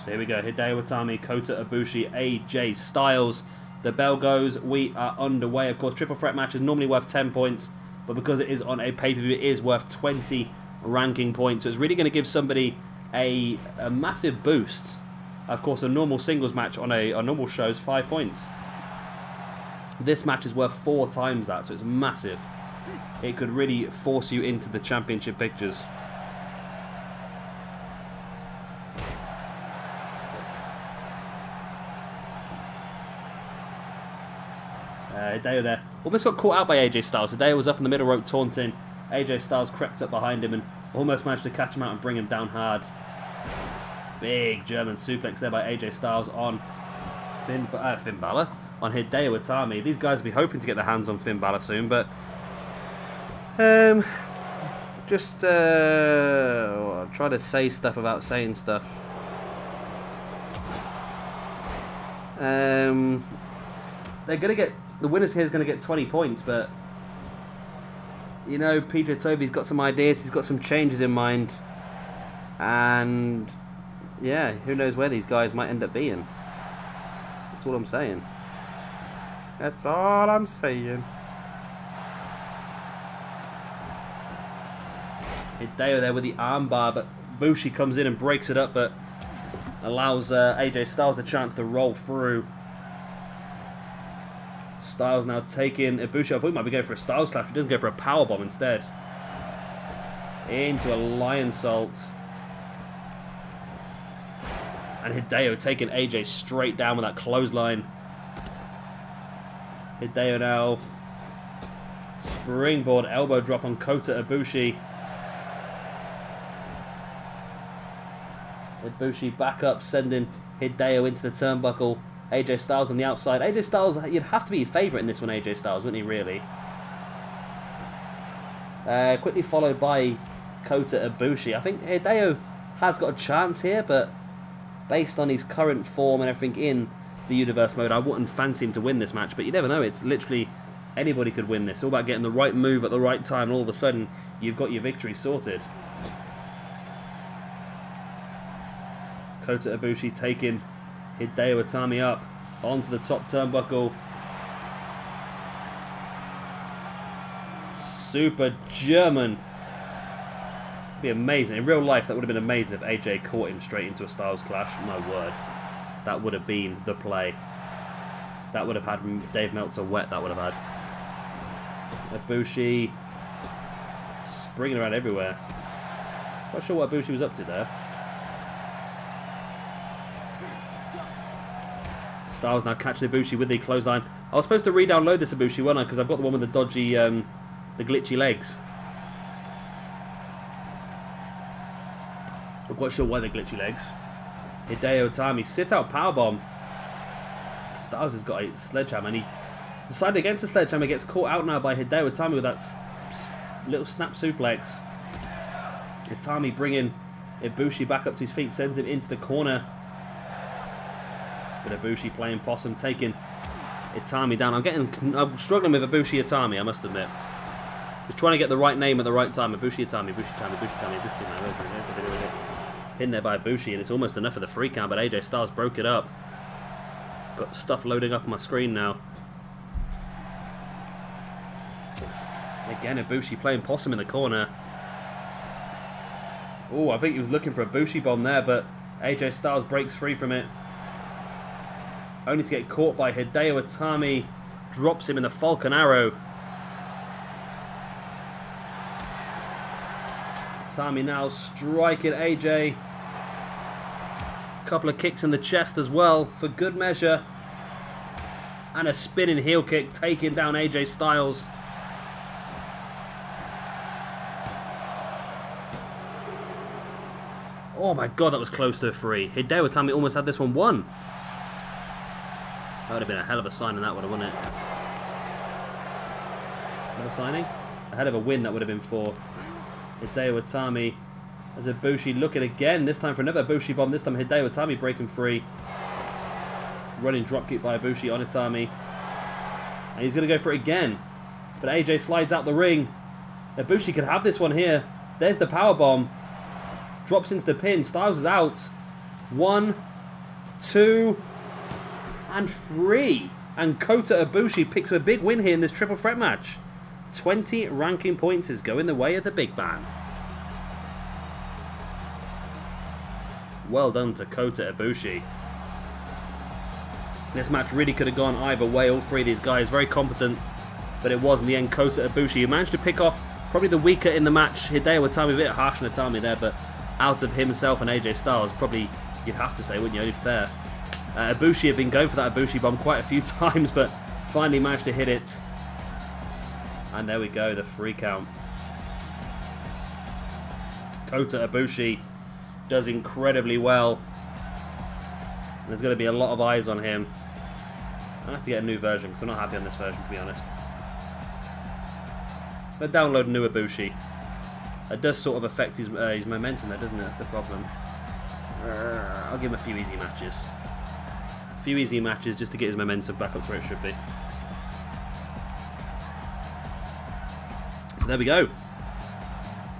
So here we go, Hideo Itami, Kota Ibushi, AJ Styles. The bell goes, we are underway. Of course, triple threat match is normally worth 10 points, but because it is on a pay-per-view, it is worth 20 ranking points. So it's really going to give somebody a massive boost. Of course, a normal singles match on a normal show is 5 points. This match is worth 4 times that, so it's massive. It could really force you into the championship pictures. Hideo there almost got caught out by AJ Styles. Hideo was up in the middle rope taunting. AJ Styles crept up behind him and almost managed to catch him out and bring him down hard. Big German suplex there by AJ Styles on Finn Balor, on Hideo Itami. These guys will be hoping to get their hands on Finn Balor soon, but just try to say stuff without saying stuff. They're gonna get the winners here is gonna get 20 points, but you know, Peter Toby's got some ideas. He's got some changes in mind, and yeah, who knows where these guys might end up being. That's all I'm saying. That's all I'm saying. Hideo there with the armbar, but Ibushi comes in and breaks it up, but allows AJ Styles the chance to roll through. Styles now taking Ibushi. I thought he might be going for a Styles clash. He doesn't go for a powerbomb instead. Into a lion salt. And Hideo taking AJ straight down with that clothesline. Hideo now. Springboard elbow drop on Kota Ibushi. Ibushi back up, sending Hideo into the turnbuckle. AJ Styles on the outside. AJ Styles, you'd have to be your favourite in this one, AJ Styles, wouldn't he, really? Quickly followed by Kota Ibushi. I think Hideo has got a chance here, but based on his current form and everything in the Universe mode, I wouldn't fancy him to win this match, but you never know. It's literally anybody could win this. It's all about getting the right move at the right time, and all of a sudden, you've got your victory sorted. Kota Ibushi taking Hideo Itami up onto the top turnbuckle. Super German. Be amazing. In real life, that would have been amazing if AJ caught him straight into a Styles clash. My word. That would have been the play. That would have had Dave Meltzer wet, that would have had. Ibushi springing around everywhere. Not sure what Ibushi was up to there. Styles now catching Ibushi with the clothesline. I was supposed to re-download this Ibushi, wasn't I? Because I've got the one with the dodgy, the glitchy legs. I'm quite sure why they're glitchy legs. Hideo Itami, sit-out powerbomb. Styles has got a sledgehammer, and he decided against the sledgehammer. Gets caught out now by Hideo Itami with that little snap suplex. Itami bringing Ibushi back up to his feet, sends him into the corner. But Ibushi playing possum, taking Itami down. I'm struggling with Ibushi Itami, I must admit. Just trying to get the right name at the right time. Ibushi Itami, Ibushi Itami, Ibushi Itami, Ibushi Itami. Pinned there by Ibushi, and it's almost enough for the free count, but AJ Styles broke it up. Got stuff loading up on my screen now. Again, Ibushi playing possum in the corner. Oh, I think he was looking for a Ibushi bomb there, but AJ Styles breaks free from it. Only to get caught by Hideo Itami. Drops him in the Falcon Arrow. Itami now striking AJ. Couple of kicks in the chest as well for good measure. And a spinning heel kick taking down AJ Styles. Oh my god, that was close to a free. Hideo Itami almost had this one won. That would have been a hell of a sign in that one, wouldn't it? Another signing? A hell of a win that would have been for Hideo Itami. As Ibushi looking again, this time for another Ibushi bomb. This time Hideo Itami breaking free. Running dropkick by Ibushi on Itami. And he's going to go for it again. But AJ slides out the ring. Ibushi could have this one here. There's the power bomb. Drops into the pin. Styles is out. 1, 2... and 3. And Kota Ibushi picks up a big win here in this triple threat match. 20 ranking points is going the way of the big man. Well done to Kota Ibushi. This match really could have gone either way. All three of these guys very competent, but it was in the end Kota Ibushi who managed to pick off probably the weaker in the match. Hideo Itami, a bit harsh on Itami there, but out of himself and AJ Styles, probably you'd have to say, wouldn't you? Only fair. Ibushi had been going for that Ibushi bomb quite a few times, but finally managed to hit it. And there we go, the free count. Kota Ibushi does incredibly well. There's going to be a lot of eyes on him. I have to get a new version because I'm not happy on this version, to be honest. But download new Ibushi. It does sort of affect his momentum there, doesn't it? That's the problem. I'll give him a few easy matches. few easy matches just to get his momentum back up where it should be. So there we go.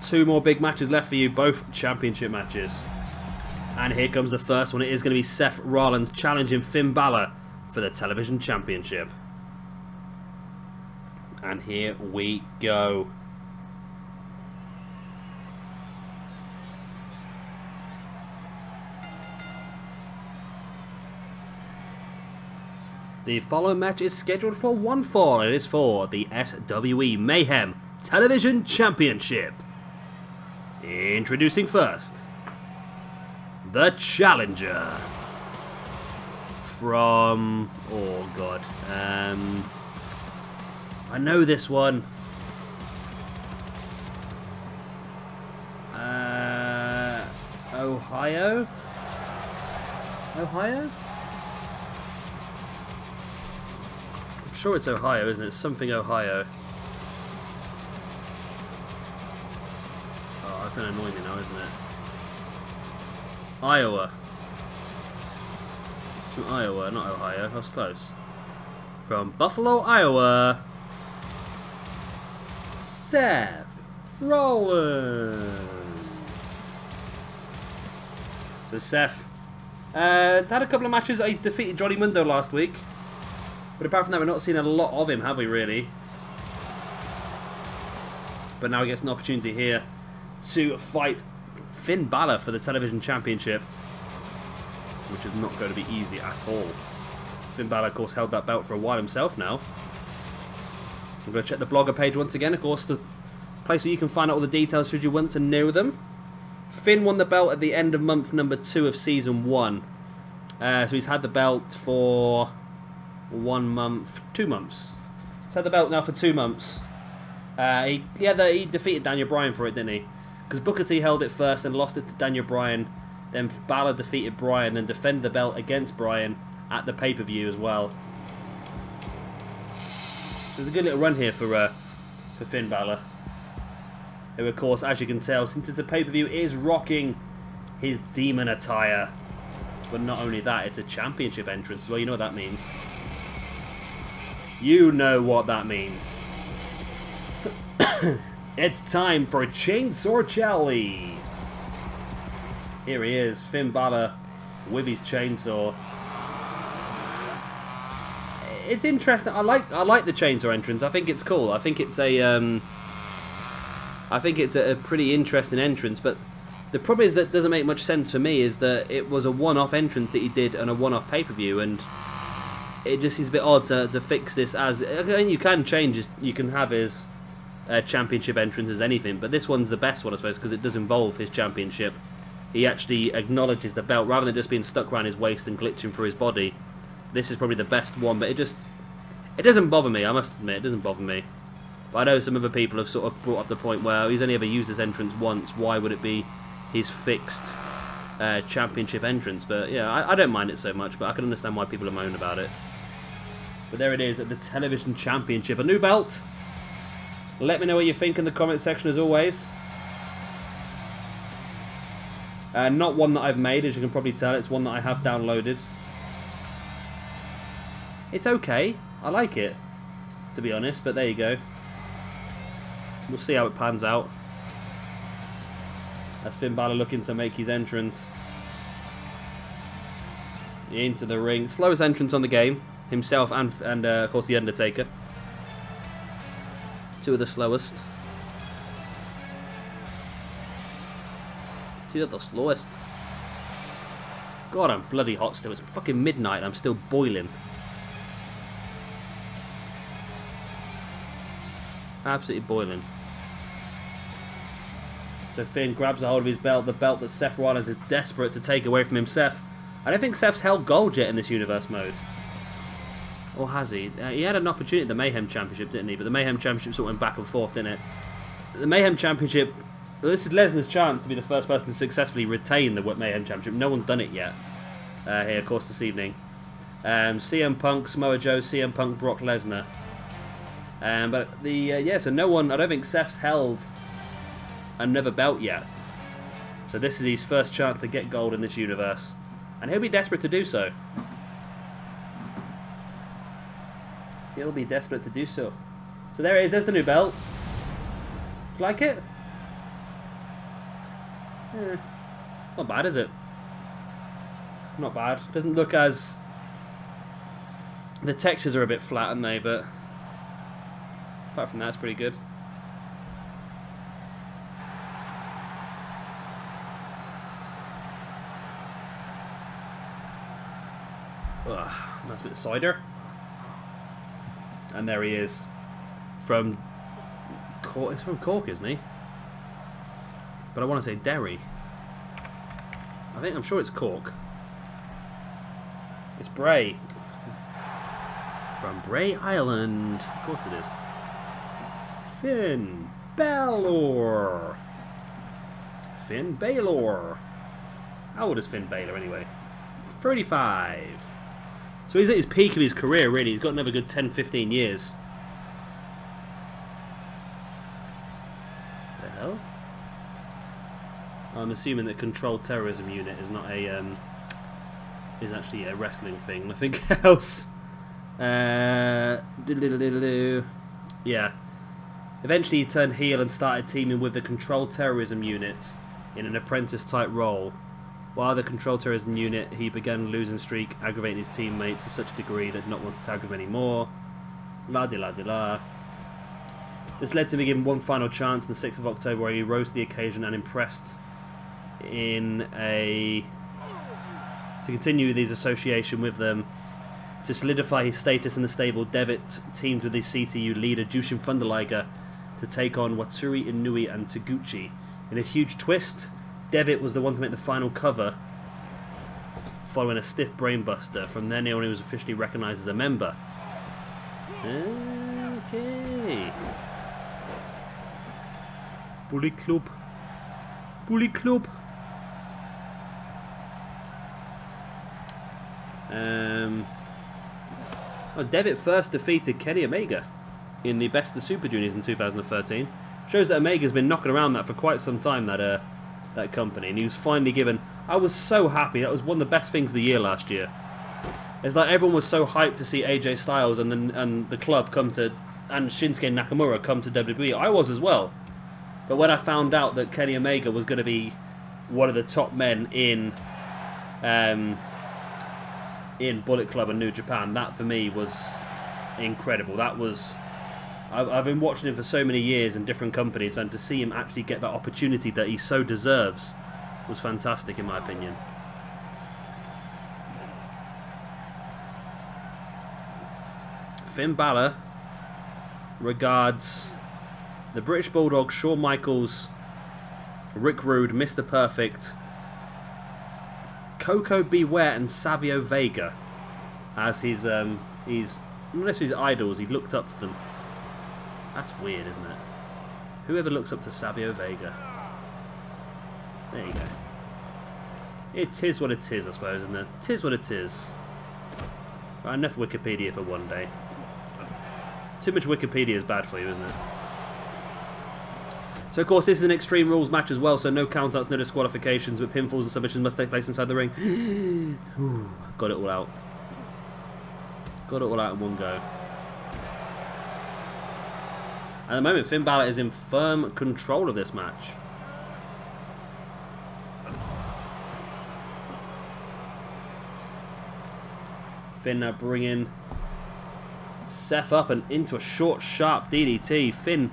2 more big matches left for you, both championship matches. And here comes the first one. It is going to be Seth Rollins challenging Finn Balor for the television championship. And here we go. The following match is scheduled for one fall. It is for the SWE Mayhem Television Championship. Introducing first, the challenger from... oh god. I know this one. Ohio? Ohio? I'm sure it's Ohio, isn't it? Something Ohio. Oh, that's going to annoy me now, isn't it? Iowa. It's from Iowa, not Ohio. That was close. From Buffalo, Iowa, Seth Rollins. So Seth had a couple of matches. He defeated Johnny Mundo last week. But apart from that, we're not seeing a lot of him, have we, really? But now he gets an opportunity here to fight Finn Balor for the television championship, which is not going to be easy at all. Finn Balor, of course, held that belt for a while himself now. I'm going to check the blogger page once again. Of course, the place where you can find out all the details should you want to know them. Finn won the belt at the end of month number 2 of Season 1. So he's had the belt for 1 month, 2 months. He's had the belt now for 2 months. He defeated Daniel Bryan for it, didn't he? Because Booker T held it first and lost it to Daniel Bryan. Then Balor defeated Bryan, then defended the belt against Bryan at the pay-per-view as well. So it's a good little run here for Finn Balor, who, of course, as you can tell, since it's a pay-per-view, is rocking his demon attire. But not only that, it's a championship entrance. Well, you know what that means. You know what that means. It's time for Chainsaw Charlie. Here he is, Finn Balor with his chainsaw. It's interesting. I like the chainsaw entrance. I think it's cool. I think it's a pretty interesting entrance. But the problem is that doesn't make much sense for me. Is that it was a one-off entrance that he did on a one-off pay-per-view, and it just seems a bit odd to fix this as. I mean, you can change. You can have his championship entrance as anything, but this one's the best one, I suppose, because it does involve his championship. He actually acknowledges the belt rather than just being stuck around his waist and glitching through his body. This is probably the best one, but it doesn't bother me, I must admit, it doesn't bother me. But I know some other people have sort of brought up the point where he's only ever used this entrance once, why would it be his fixed championship entrance? But yeah, I don't mind it so much, but I can understand why people are moaning about it. But there it is, at the television championship, a new belt. Let me know what you think in the comment section as always. Not one that I've made, as you can probably tell. It's one that I have downloaded. It's okay. I like it, to be honest, but there you go. We'll see how it pans out. That's Finn Balor looking to make his entrance into the ring. Slowest entrance on the game. Himself and of course, The Undertaker. 2 of the slowest. 2 of the slowest. God, I'm bloody hot still. It's fucking midnight and I'm still boiling. Absolutely boiling. So Finn grabs a hold of his belt, the belt that Seth Rollins is desperate to take away from him. Seth, I don't think Seth's held gold yet in this universe mode. Or has he? He had an opportunity at the Mayhem Championship, didn't he? But the Mayhem Championship sort of went back and forth, didn't it? The Mayhem Championship, well, this is Lesnar's chance to be the first person to successfully retain the Mayhem Championship. No one's done it yet here, of course, this evening. CM Punk, Samoa Joe, CM Punk, Brock Lesnar. But so no one, I don't think Seth's held another belt yet. So this is his first chance to get gold in this universe. And he'll be desperate to do so. He'll be desperate to do so. So there it is. There's the new belt. Do you like it? Yeah. It's not bad, is it? Not bad. Doesn't look as... The textures are a bit flat, aren't they? But apart from that, it's pretty good. Ugh, nice bit of cider. And there he is. From Cork. It's from Cork, isn't he? But I want to say Derry. I'm sure it's Cork. It's Bray. From Bray Island. Of course it is. Finn Balor. Finn Balor. How old is Finn Balor anyway? 35. So he's at his peak of his career, really. He's got another good 10-15 years. What the hell? I'm assuming that Controlled Terrorism Unit is not a is actually a wrestling thing. Nothing else. Yeah. Eventually he turned heel and started teaming with the Controlled Terrorism Unit in an apprentice-type role. While the Controlled Terrorism Unit, he began losing streak, aggravating his teammates to such a degree that not want to tag with him anymore. La de la de la. This led to him given one final chance on the 6th of October where he rose to the occasion and impressed in a... to continue his association with them. To solidify his status in the stable, Devitt teamed with his CTU leader Jushin Thunder Liger to take on Watsuri Inui and Taguchi. In a huge twist, Devitt was the one to make the final cover following a stiff brainbuster. From then on, he was officially recognised as a member. Okay. Bully Club. Bully Club. Devitt first defeated Kenny Omega in the Best of the Super Juniors in 2013. Shows that Omega's been knocking around that for quite some time, that company, and he was finally given... I was so happy. That was one of the best things of the year last year. It's like everyone was so hyped to see AJ Styles and the club come to... and Shinsuke Nakamura come to WWE. I was as well. But when I found out that Kenny Omega was going to be one of the top men in Bullet Club and New Japan, that for me was incredible. That was... I've been watching him for so many years in different companies, and to see him actually get that opportunity that he so deserves was fantastic in my opinion. Finn Balor regards the British Bulldog, Shawn Michaels, Rick Rude, Mr. Perfect, Coco Beware and Savio Vega as his unless his idols, he looked up to them. That's weird, isn't it? Whoever looks up to Savio Vega. There you go. It is what it is, I suppose, isn't it? Tis what it is. Right, enough Wikipedia for one day. Too much Wikipedia is bad for you, isn't it? So, of course, this is an Extreme Rules match as well, so no countouts, no disqualifications, but pinfalls and submissions must take place inside the ring. Ooh, got it all out. Got it all out in one go. At the moment, Finn Balor is in firm control of this match. Finn now bringing Seth up and into a short, sharp DDT. Finn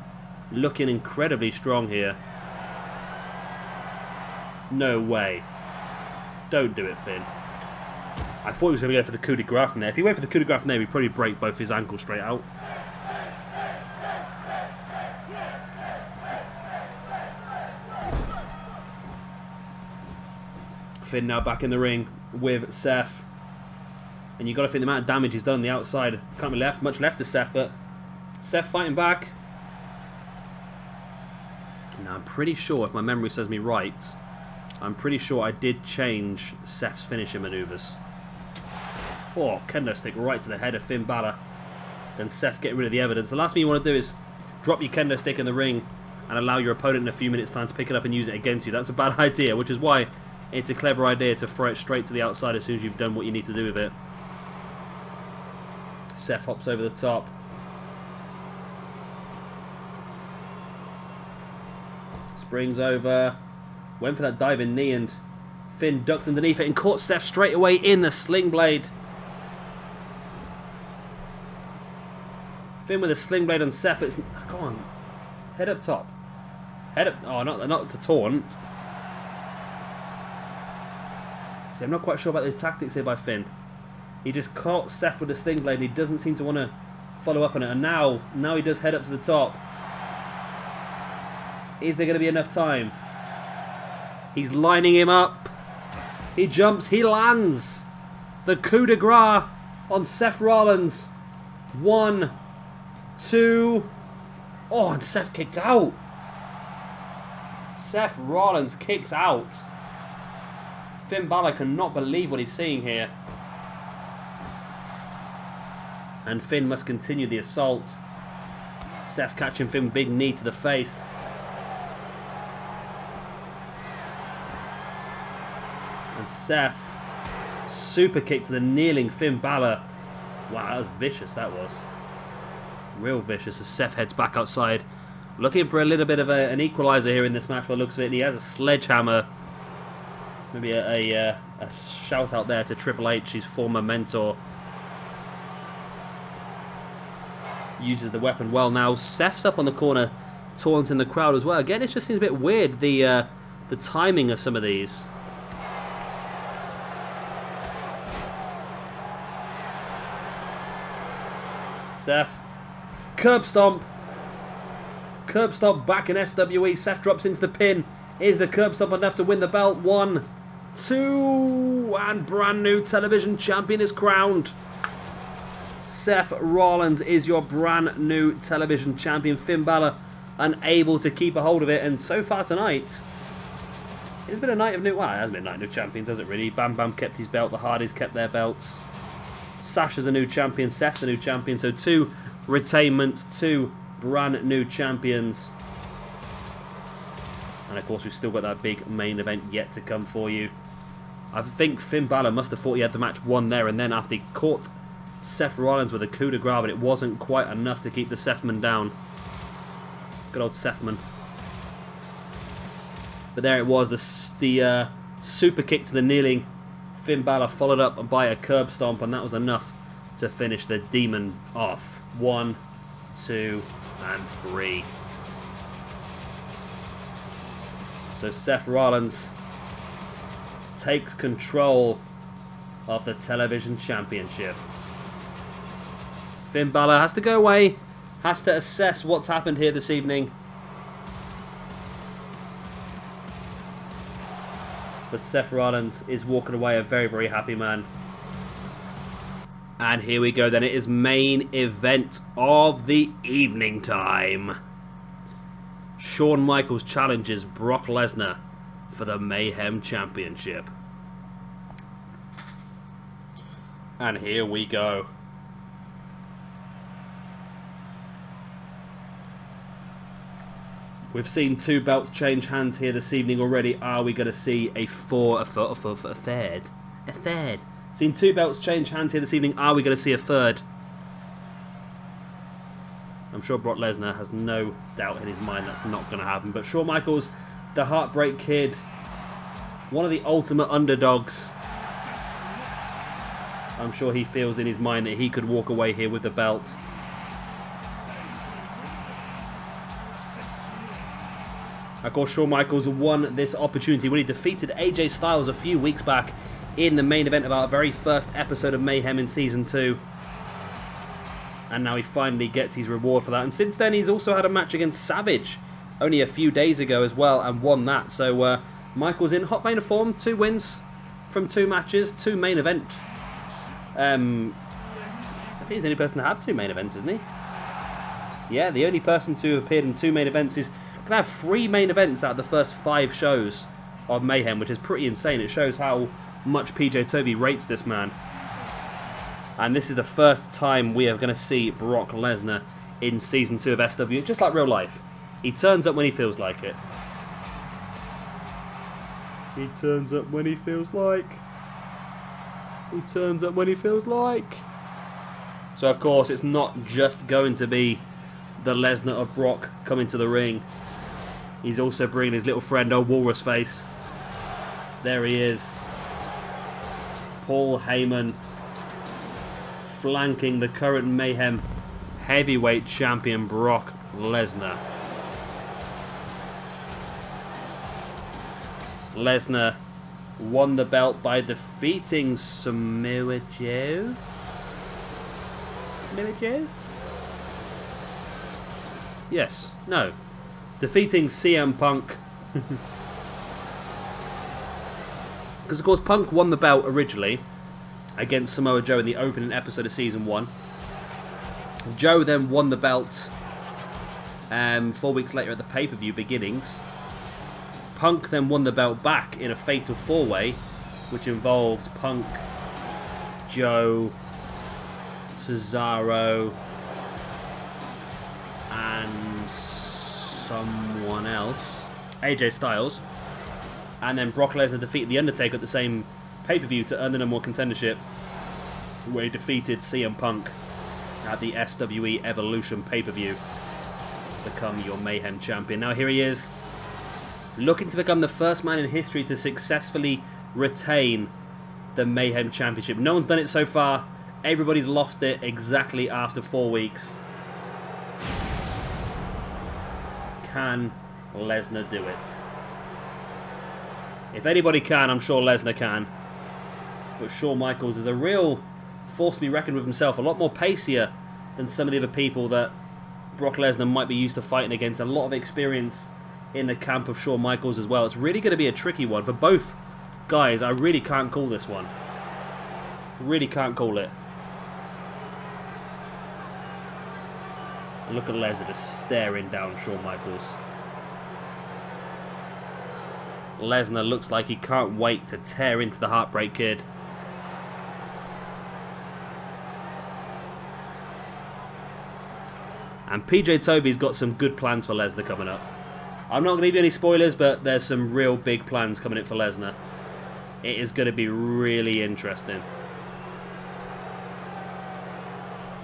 looking incredibly strong here. No way. Don't do it, Finn. I thought he was going to go for the coup de grace from there. If he went for the coup de grace from there, he'd probably break both his ankles straight out. Finn now back in the ring with Seth. And you've got to think the amount of damage he's done on the outside. Can't be much left to Seth, but Seth fighting back. Now I'm pretty sure, if my memory serves me right, I'm pretty sure I did change Seth's finishing maneuvers. Oh, kendo stick right to the head of Finn Balor. Then Seth getting rid of the evidence. The last thing you want to do is drop your kendo stick in the ring and allow your opponent in a few minutes' time to pick it up and use it against you. That's a bad idea, which is why it's a clever idea to throw it straight to the outside as soon as you've done what you need to do with it. Seth hops over the top. Springs over. Went for that diving knee and Finn ducked underneath it and caught Seth straight away in the sling blade. Finn with a sling blade on Seth, but it's... Go on. Head up top. Head up... Oh, not to taunt. See, I'm not quite sure about these tactics here by Finn. He just caught Seth with the sling blade and he doesn't seem to want to follow up on it. And now he does head up to the top. Is there going to be enough time? He's lining him up. He jumps. He lands. The coup de grace on Seth Rollins. 1, 2. Oh, and Seth kicked out. Seth Rollins kicks out. Finn Balor cannot believe what he's seeing here. And Finn must continue the assault. Seth catching Finn, big knee to the face. And Seth, super kick to the kneeling Finn Balor. Wow, that was vicious, that was. Real vicious as Seth heads back outside. Looking for a little bit of an equalizer here in this match by the looks of it. And he has a sledgehammer. Maybe a shout out there to Triple H, his former mentor. Uses the weapon well now. Seth's up on the corner, taunting the crowd as well. Again, it just seems a bit weird, the timing of some of these. Seth, curb stomp. Curb stomp back in SWE. Seth drops into the pin. Is the curb stomp enough to win the belt? 1, 2, and brand new television champion is crowned. Seth Rollins is your brand new television champion. Finn Balor unable to keep a hold of it, and so far tonight it's been a night of new... Well, it hasn't been a night of new champions, has it really? Bam Bam kept his belt, the Hardyz kept their belts. Sasha's a new champion, Seth's a new champion, so 2 retainments, 2 brand new champions. And of course we've still got that big main event yet to come for you. I think Finn Balor must have thought he had the match won there, and then after he caught Seth Rollins with a coup de grace, but it wasn't quite enough to keep the Sethman down. Good old Sethman. But there it was, the super kick to the kneeling Finn Balor, followed up by a curb stomp, and that was enough to finish the demon off. 1, 2, and 3. So Seth Rollins takes control of the television championship. Finn Balor has to go away, has to assess what's happened here this evening. But Seth Rollins is walking away a very, very happy man. And here we go then. It is main event of the evening time. Shawn Michaels challenges Brock Lesnar for the Mayhem Championship. And here we go. We've seen 2 belts change hands here this evening already. Are we going to see a third? A third. Seen 2 belts change hands here this evening. Are we going to see a third? I'm sure Brock Lesnar has no doubt in his mind that's not going to happen. But Shawn Michaels, the Heartbreak Kid, one of the ultimate underdogs. I'm sure he feels in his mind that he could walk away here with the belt. Of course, Shawn Michaels won this opportunity when he defeated AJ Styles a few weeks back in the main event of our very first episode of Mayhem in Season 2. And now he finally gets his reward for that. And since then, he's also had a match against Savage only a few days ago as well and won that. So Michaels in hot vein of form, 2 wins from 2 matches, 2 main event. I think he's the only person to have 2 main events, isn't he? Yeah, the only person to have appeared in 2 main events is... Can have 3 main events out of the first 5 shows of Mayhem, which is pretty insane. It shows how much PJ Toby rates this man. And this is the first time we are going to see Brock Lesnar in Season 2 of SW, just like real life. He turns up when he feels like it. He turns up when he feels like. He turns up when he feels like. So of course it's not just going to be the Lesnar of Brock coming to the ring. He's also bringing his little friend, old Walrus Face. There he is. Paul Heyman flanking the current Mayhem heavyweight champion Brock Lesnar. Lesnar won the belt by defeating Samoa Joe. Samoa Joe? Yes. No. Defeating CM Punk. Because of course Punk won the belt originally against Samoa Joe in the opening episode of Season 1. Joe then won the belt 4 weeks later at the pay-per-view Beginnings. Punk then won the belt back in a fatal 4-way, which involved Punk, Joe, Cesaro, and someone else, AJ Styles. And then Brock Lesnar defeated The Undertaker at the same pay-per-view to earn the #1 contendership, where he defeated CM Punk at the SWE Evolution pay-per-view to become your Mayhem champion. Now here he is, looking to become the first man in history to successfully retain the Mayhem Championship. No one's done it so far. Everybody's lost it exactly after 4 weeks. Can Lesnar do it? If anybody can, I'm sure Lesnar can. But Shawn Michaels is a real force to be reckoned with himself. A lot more pacier than some of the other people that Brock Lesnar might be used to fighting against. A lot of experience in the camp of Shawn Michaels as well. It's really going to be a tricky one for both guys. I really can't call this one. Really can't call it. And look at Lesnar just staring down Shawn Michaels. Lesnar looks like he can't wait to tear into the Heartbreak Kid. And PJ Toby's got some good plans for Lesnar coming up. I'm not going to give you any spoilers, but there's some real big plans coming in for Lesnar. It is going to be really interesting.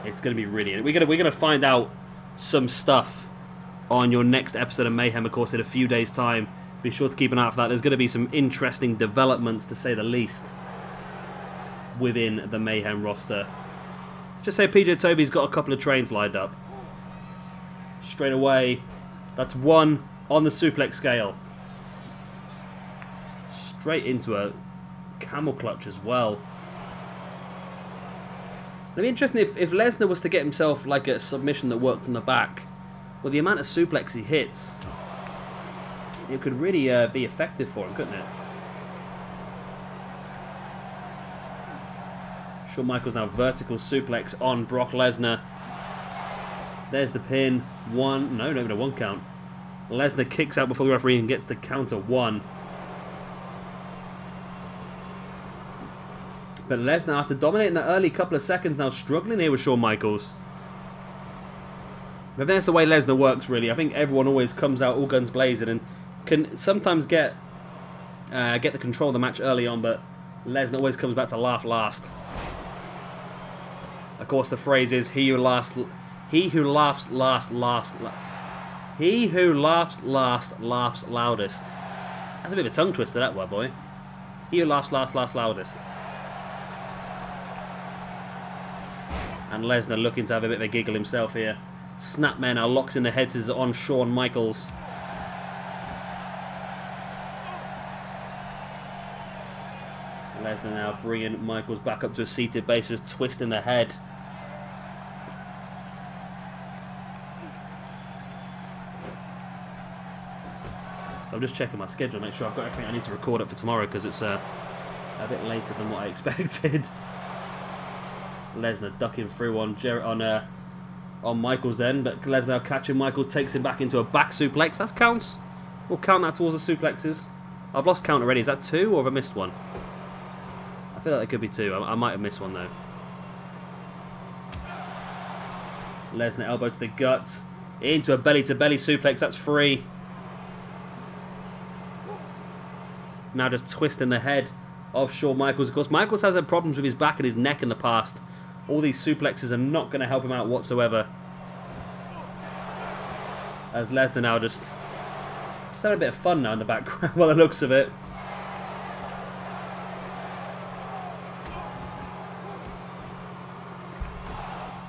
It's going to be really... We're going to find out some stuff on your next episode of Mayhem, of course, in a few days' time. Be sure to keep an eye out for that. There's going to be some interesting developments, to say the least, within the Mayhem roster. Just say PJ Toby's got a couple of trains lined up. Straight away, that's one on the suplex scale. Straight into a camel clutch as well. It'd be interesting if Lesnar was to get himself like a submission that worked on the back. Well, the amount of suplex he hits, it could really be effective for him, couldn't it? Shawn Michaels now vertical suplex on Brock Lesnar. There's the pin. One. No, not even a 1 count. Lesnar kicks out before the referee even gets to counter 1. But Lesnar, after dominating the early couple of seconds, now struggling here with Shawn Michaels. But that's the way Lesnar works, really. I think everyone always comes out all guns blazing and can sometimes get the control of the match early on, but Lesnar always comes back to laugh last. Of course, the phrase is he who laughs last laughs loudest. That's a bit of a tongue twister, that one, boy. He who laughs last loudest. And Lesnar looking to have a bit of a giggle himself here. Snapmare now locks in the heads on Shawn Michaels. Lesnar now bringing Michaels back up to a seated base, just twisting the head. So I'm just checking my schedule, make sure I've got everything I need to record up for tomorrow, because it's a bit later than what I expected. Lesnar ducking through on Michaels then, but Lesnar now catching Michaels, takes him back into a back suplex. That counts. We'll count that towards the suplexes. I've lost count already. Is that 2 or have I missed one? I feel like it could be 2. I might have missed one though. Lesnar elbow to the gut, into a belly-to-belly suplex. That's 3. Now just twisting the head of Shawn Michaels. Of course, Michaels has had problems with his back and his neck in the past. All these suplexes are not going to help him out whatsoever. As Lesnar now just having a bit of fun now in the background by the looks of it.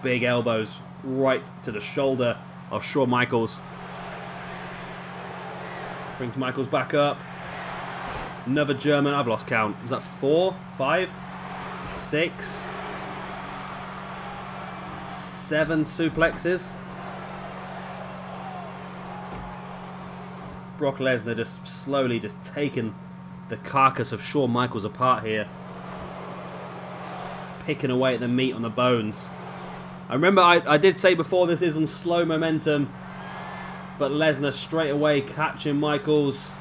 Big elbows right to the shoulder of Shawn Michaels. Brings Michaels back up. Another German. I've lost count. Is that 4, 5, 6, 7 suplexes? Brock Lesnar just slowly just taking the carcass of Shawn Michaels apart here. Picking away at the meat on the bones. I remember I did say before this is on slow momentum, but Lesnar straight away catching Michaels.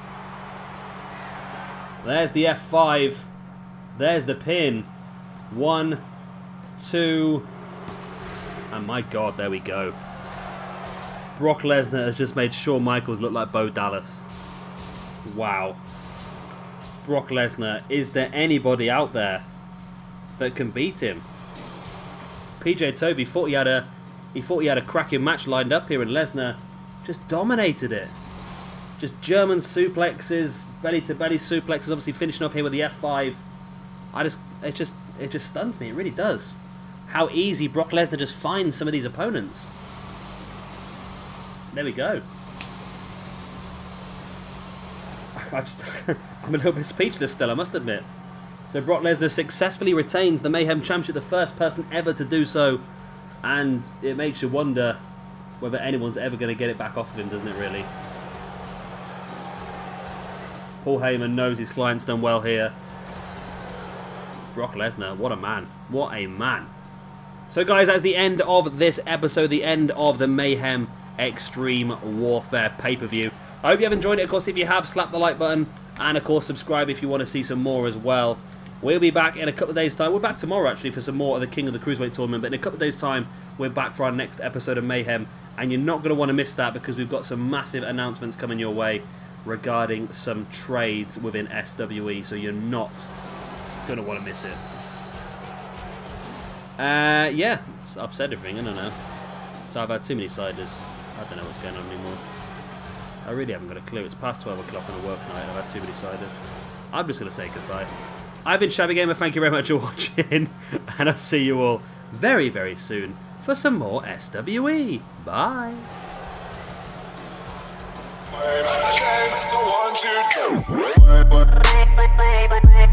There's the F5. There's the pin. 1, 2, and my God, there we go. Brock Lesnar has just made Shawn Michaels look like Bo Dallas. Wow. Brock Lesnar, is there anybody out there that can beat him? PJ Tovey thought he had a cracking match lined up here, and Lesnar just dominated it. Just German suplexes, belly to belly suplexes, obviously finishing off here with the F5. It just stuns me. It really does. How easy Brock Lesnar just finds some of these opponents. There we go. I'm a little bit speechless still, I must admit. So Brock Lesnar successfully retains the Mayhem Championship, the first person ever to do so, and it makes you wonder whether anyone's ever going to get it back off of him, doesn't it really? Paul Heyman knows his client's done well here. Brock Lesnar, what a man. What a man. So guys, that's the end of this episode, the end of the Mayhem Extreme Warfare pay-per-view. I hope you have enjoyed it. Of course, if you have, slap the like button, and of course subscribe if you want to see some more as well. We'll be back in a couple of days' time. We're back tomorrow actually for some more of the King of the Cruiserweight tournament, but in a couple of days' time we're back for our next episode of Mayhem, and you're not going to want to miss that because we've got some massive announcements coming your way regarding some trades within SWE, so you're not going to want to miss it. Yeah, I've said everything, I don't know. So I've had too many ciders. I don't know what's going on anymore. I really haven't got a clue. It's past 12 o'clock on a work night and I've had too many ciders. I'm just going to say goodbye. I've been Shabby Gamer, thank you very much for watching, and I'll see you all very, very soon for some more SWE. Bye! I'm ashamed, the one to do.